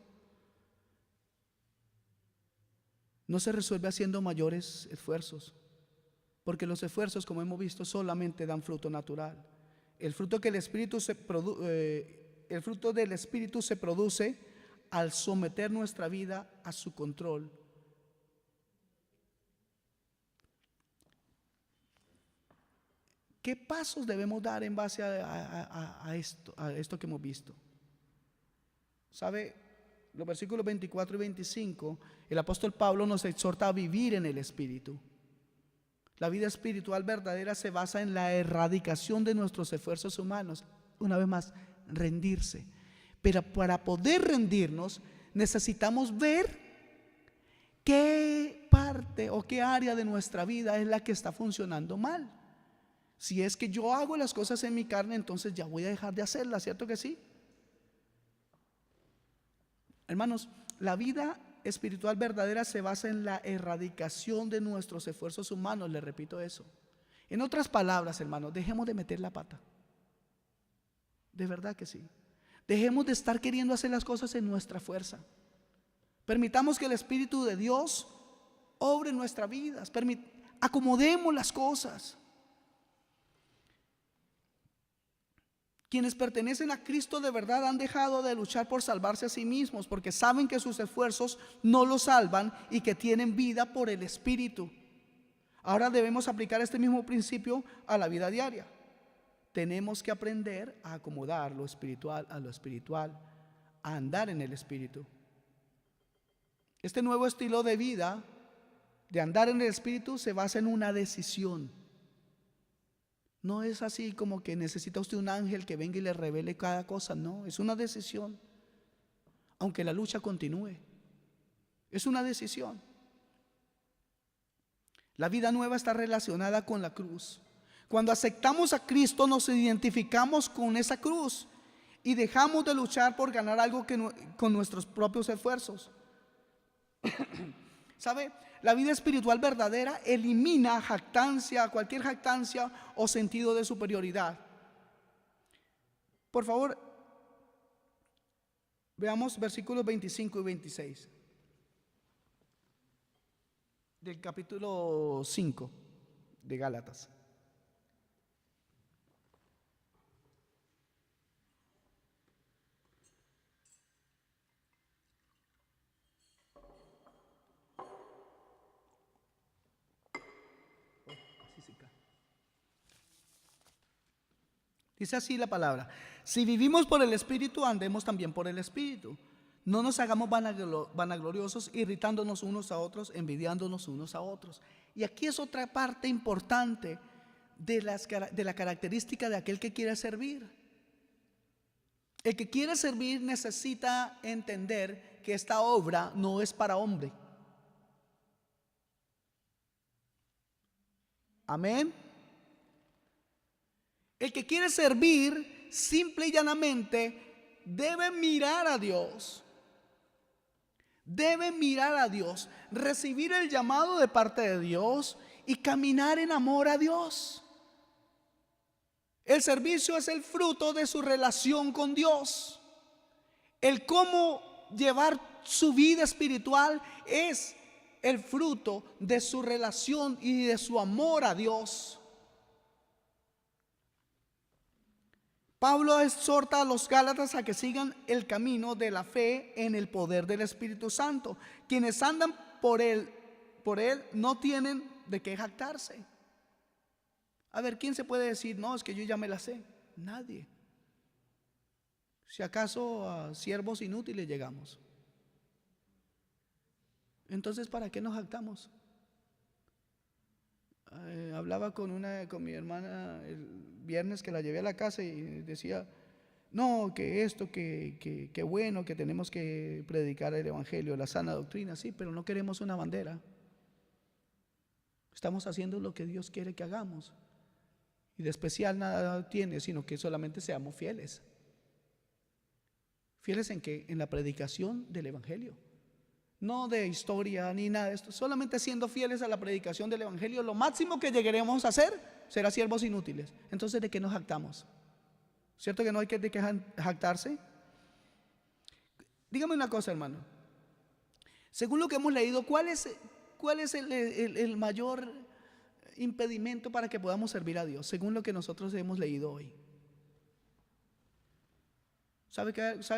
no se resuelve haciendo mayores esfuerzos, porque los esfuerzos, como hemos visto, solamente dan fruto natural. El fruto del Espíritu se produce al someter nuestra vida a su control. ¿Qué pasos debemos dar en base a esto que hemos visto? ¿Sabe? Los versículos 24 y 25, el apóstol Pablo nos exhorta a vivir en el Espíritu. La vida espiritual verdadera se basa en la erradicación de nuestros esfuerzos humanos. Una vez más, rendirse. Pero para poder rendirnos, necesitamos ver qué parte o qué área de nuestra vida es la que está funcionando mal. Si es que yo hago las cosas en mi carne, entonces ya voy a dejar de hacerlas, ¿cierto que sí? Hermanos, la vida espiritual verdadera se basa en la erradicación de nuestros esfuerzos humanos, les repito eso. En otras palabras, hermanos, dejemos de meter la pata. De verdad que sí. Dejemos de estar queriendo hacer las cosas en nuestra fuerza. Permitamos que el Espíritu de Dios obre en nuestras vidas. Acomodemos las cosas. Quienes pertenecen a Cristo de verdad han dejado de luchar por salvarse a sí mismos, porque saben que sus esfuerzos no los salvan y que tienen vida por el Espíritu. Ahora debemos aplicar este mismo principio a la vida diaria. Tenemos que aprender a acomodar lo espiritual a lo espiritual, a andar en el Espíritu. Este nuevo estilo de vida, de andar en el Espíritu, se basa en una decisión. No es así como que necesita usted un ángel que venga y le revele cada cosa. No, es una decisión. Aunque la lucha continúe, es una decisión. La vida nueva está relacionada con la cruz. Cuando aceptamos a Cristo, nos identificamos con esa cruz y dejamos de luchar por ganar algo con nuestros propios esfuerzos. ¿Sabe? La vida espiritual verdadera elimina cualquier jactancia o sentido de superioridad. Por favor, veamos versículos 25 y 26 del capítulo 5 de Gálatas. Dice así la palabra: si vivimos por el Espíritu, andemos también por el Espíritu. No nos hagamos vanagloriosos, irritándonos unos a otros, envidiándonos unos a otros. Y aquí es otra parte importante de la característica de aquel que quiere servir. El que quiere servir necesita entender que esta obra no es para hombre. Amén. El que quiere servir simple y llanamente debe mirar a Dios. Debe mirar a Dios, recibir el llamado de parte de Dios y caminar en amor a Dios. El servicio es el fruto de su relación con Dios. El cómo llevar su vida espiritual es el fruto de su relación y de su amor a Dios. Pablo exhorta a los Gálatas a que sigan el camino de la fe en el poder del Espíritu Santo. Quienes andan por él no tienen de qué jactarse. A ver, ¿quién se puede decir, no, es que yo ya me la sé? Nadie. Si acaso a siervos inútiles llegamos. Entonces, ¿para qué nos jactamos? Hablaba con mi hermana el viernes, que la llevé a la casa, y decía, no, que esto, que bueno, que tenemos que predicar el evangelio, la sana doctrina. Sí, pero no queremos una bandera. Estamos haciendo lo que Dios quiere que hagamos, y de especial nada tiene, sino que solamente seamos fieles. ¿Fieles en qué? En la predicación del evangelio. No de historia ni nada de esto, solamente siendo fieles a la predicación del evangelio. Lo máximo que llegaremos a hacer será siervos inútiles. Entonces, ¿de qué nos jactamos? ¿Cierto que no hay de qué jactarse? Dígame una cosa, hermano. Según lo que hemos leído, ¿cuál es el mayor impedimento para que podamos servir a Dios? Según lo que nosotros hemos leído hoy. ¿Sabe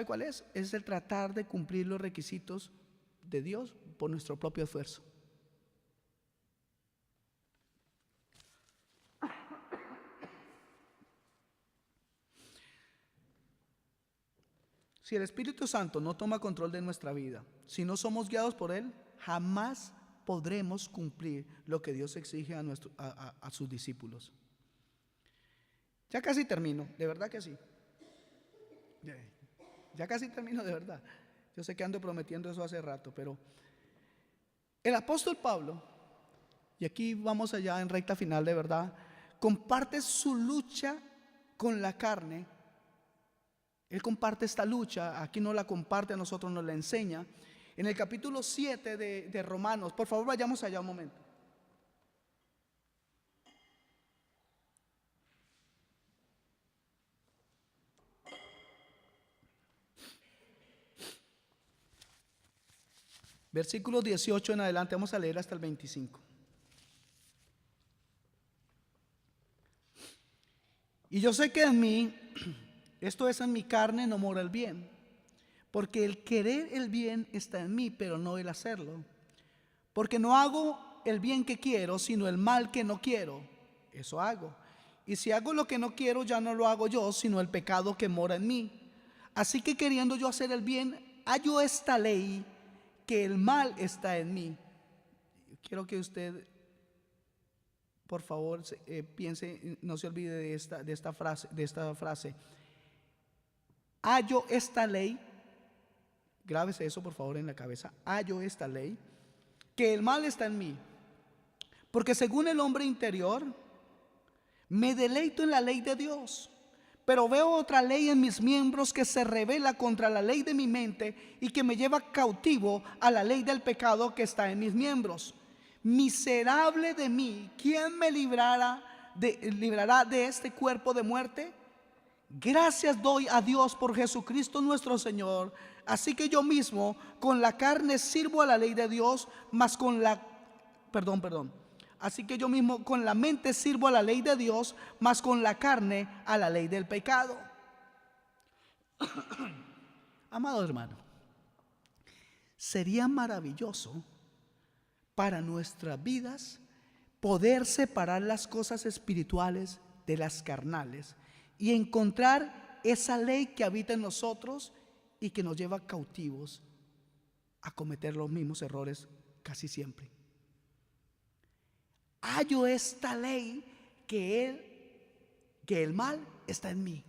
cuál es? Es el tratar de cumplir los requisitos de Dios por nuestro propio esfuerzo. Si el Espíritu Santo no toma control de nuestra vida, si no somos guiados por Él, jamás podremos cumplir lo que Dios exige a sus discípulos. Ya casi termino, de verdad que sí. Ya casi termino, de verdad. Yo sé que ando prometiendo eso hace rato, pero el apóstol Pablo, y aquí vamos allá en recta final, de verdad, comparte su lucha con la carne. Él comparte esta lucha, aquí no la comparte, a nosotros nos la enseña. En el capítulo 7 de Romanos, por favor vayamos allá un momento. Versículo 18 en adelante, vamos a leer hasta el 25. Y yo sé que en mí, Esto es, en mi carne no mora el bien, porque el querer el bien está en mí, pero no el hacerlo. Porque no hago el bien que quiero, sino el mal que no quiero. Eso hago. Y si hago lo que no quiero, ya no lo hago yo, sino el pecado que mora en mí. Así que queriendo yo hacer el bien, hallo esta ley, que el mal está en mí. Quiero que usted, por favor, piense, no se olvide de esta frase. Hallo esta ley, grábese eso por favor en la cabeza. Hallo esta ley, que el mal está en mí. Porque según el hombre interior, me deleito en la ley de Dios, pero veo otra ley en mis miembros que se rebela contra la ley de mi mente y que me lleva cautivo a la ley del pecado que está en mis miembros. Miserable de mí, ¿quién me librará de este cuerpo de muerte? Gracias doy a Dios por Jesucristo nuestro Señor. Así que yo mismo con la carne sirvo a la ley de Dios, mas con la Así que yo mismo con la mente sirvo a la ley de Dios, mas con la carne a la ley del pecado. Amado hermano, sería maravilloso para nuestras vidas poder separar las cosas espirituales de las carnales y encontrar esa ley que habita en nosotros y que nos lleva cautivos a cometer los mismos errores casi siempre. Hallo esta ley, que el mal está en mí.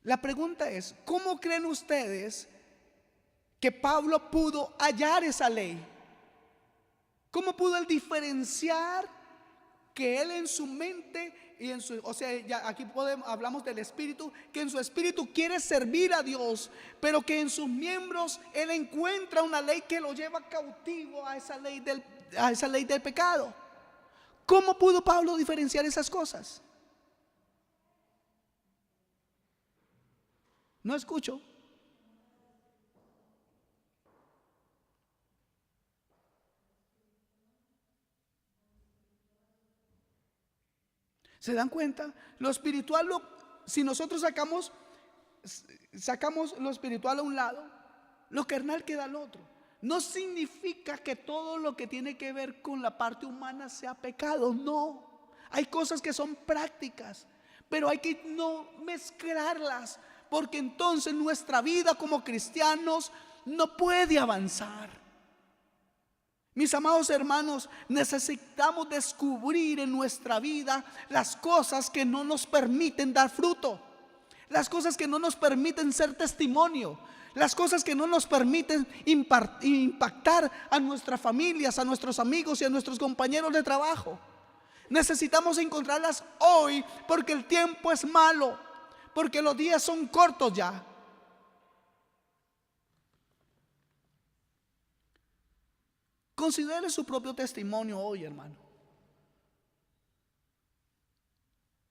La pregunta es, ¿cómo creen ustedes que Pablo pudo hallar esa ley? ¿Cómo pudo él diferenciar que él en su mente y en su, o sea, ya aquí hablamos del espíritu, que en su espíritu quiere servir a Dios, pero que en sus miembros él encuentra una ley que lo lleva cautivo a esa ley del pecado? ¿Cómo pudo Pablo diferenciar esas cosas? No escucho. ¿Se dan cuenta? Lo espiritual, si nosotros sacamos lo espiritual a un lado, lo carnal queda al otro. No significa que todo lo que tiene que ver con la parte humana sea pecado, no. Hay cosas que son prácticas, pero hay que no mezclarlas, porque entonces nuestra vida como cristianos no puede avanzar. Mis amados hermanos, necesitamos descubrir en nuestra vida las cosas que no nos permiten dar fruto, las cosas que no nos permiten ser testimonio, las cosas que no nos permiten impactar a nuestras familias, a nuestros amigos y a nuestros compañeros de trabajo. Necesitamos encontrarlas hoy, porque el tiempo es malo, porque los días son cortos ya. Considere su propio testimonio hoy, hermano,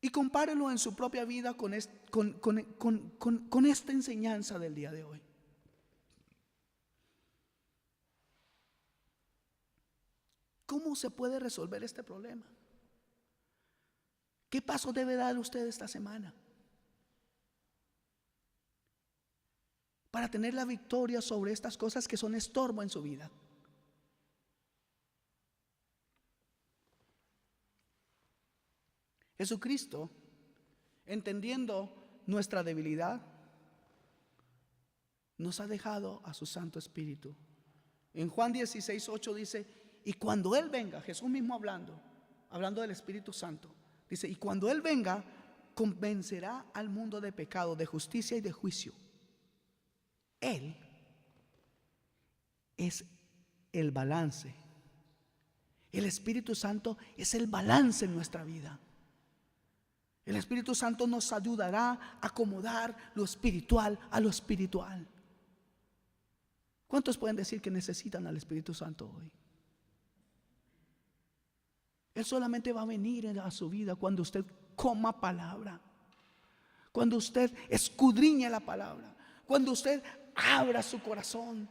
y compárelo en su propia vida con esta enseñanza del día de hoy. ¿Cómo se puede resolver este problema? ¿Qué paso debe dar usted esta semana para tener la victoria sobre estas cosas que son estorbo en su vida? Jesucristo, entendiendo nuestra debilidad, nos ha dejado a su Santo Espíritu. En Juan 16:8 dice: y cuando Él venga, Jesús mismo hablando del Espíritu Santo, dice: y cuando Él venga, convencerá al mundo de pecado, de justicia y de juicio. Él es el balance. El Espíritu Santo es el balance en nuestra vida. El Espíritu Santo nos ayudará a acomodar lo espiritual a lo espiritual. ¿Cuántos pueden decir que necesitan al Espíritu Santo hoy? Él solamente va a venir a su vida cuando usted coma palabra, cuando usted escudriñe la palabra, cuando usted abra su corazón.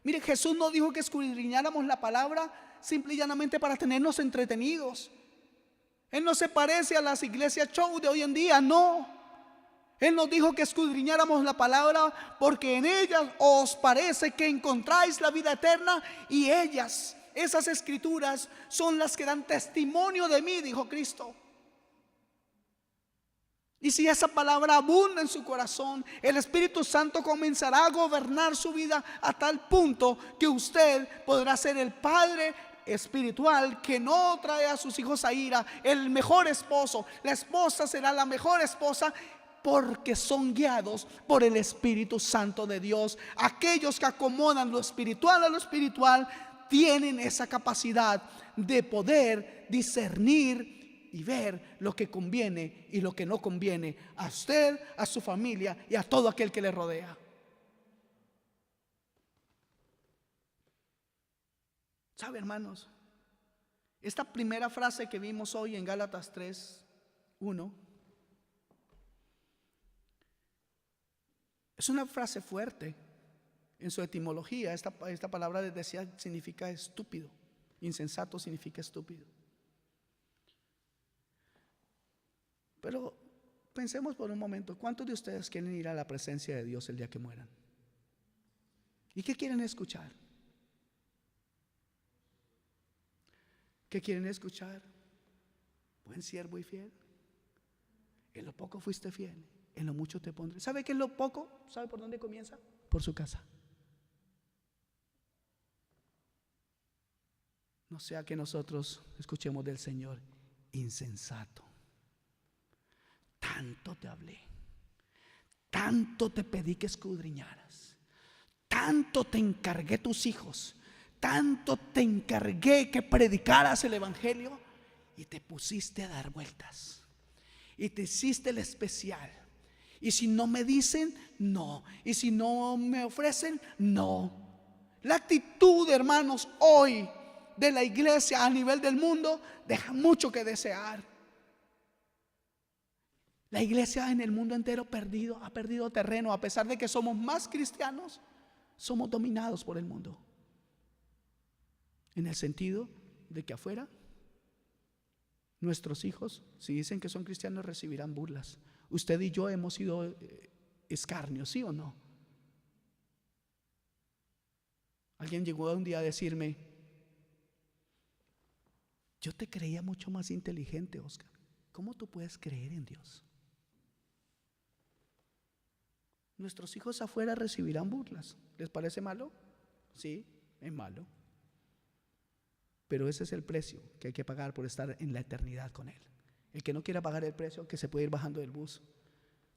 Mire, Jesús no dijo que escudriñáramos la palabra simple y llanamente para tenernos entretenidos. Él no se parece a las iglesias show de hoy en día, no. Él nos dijo que escudriñáramos la palabra porque en ellas os parece que encontráis la vida eterna, y ellas, esas escrituras, son las que dan testimonio de mí, dijo Cristo. Y si esa palabra abunda en su corazón, el Espíritu Santo comenzará a gobernar su vida a tal punto que usted podrá ser el padre espiritual que no trae a sus hijos a ira, el mejor esposo. La esposa será la mejor esposa porque son guiados por el Espíritu Santo de Dios. Aquellos que acomodan lo espiritual a lo espiritual tienen esa capacidad de poder discernir y ver lo que conviene y lo que no conviene a usted, a su familia y a todo aquel que le rodea. ¿Sabe, hermanos? Esta primera frase que vimos hoy en Gálatas 3:1 es una frase fuerte. En su etimología, esta palabra decía significa estúpido. Insensato significa estúpido. Pero pensemos por un momento, ¿cuántos de ustedes quieren ir a la presencia de Dios el día que mueran? ¿Y qué quieren escuchar? ¿Qué quieren escuchar? Buen siervo y fiel. En lo poco fuiste fiel, en lo mucho te pondré. ¿Sabe qué es lo poco? ¿Sabe por dónde comienza? Por su casa. No sea que nosotros escuchemos del Señor: insensato, tanto te hablé, tanto te pedí que escudriñaras, tanto te encargué tus hijos, tanto te encargué que predicaras el evangelio, y te pusiste a dar vueltas y te hiciste el especial. Y si no me dicen, no. Y si no me ofrecen, no. La actitud, hermanos, hoy de la iglesia a nivel del mundo deja mucho que desear. La iglesia en el mundo entero ha perdido terreno. A pesar de que somos más cristianos, somos dominados por el mundo. En el sentido de que afuera nuestros hijos, si dicen que son cristianos, recibirán burlas. Usted y yo hemos sido escarnios, ¿sí o no? Alguien llegó un día a decirme: yo te creía mucho más inteligente, Oscar. ¿Cómo tú puedes creer en Dios? Nuestros hijos afuera recibirán burlas. ¿Les parece malo? Sí, es malo. Pero ese es el precio que hay que pagar por estar en la eternidad con Él. El que no quiera pagar el precio, que se puede ir bajando del bus.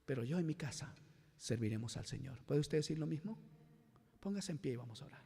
Pero yo en mi casa serviremos al Señor. ¿Puede usted decir lo mismo? Póngase en pie y vamos a orar.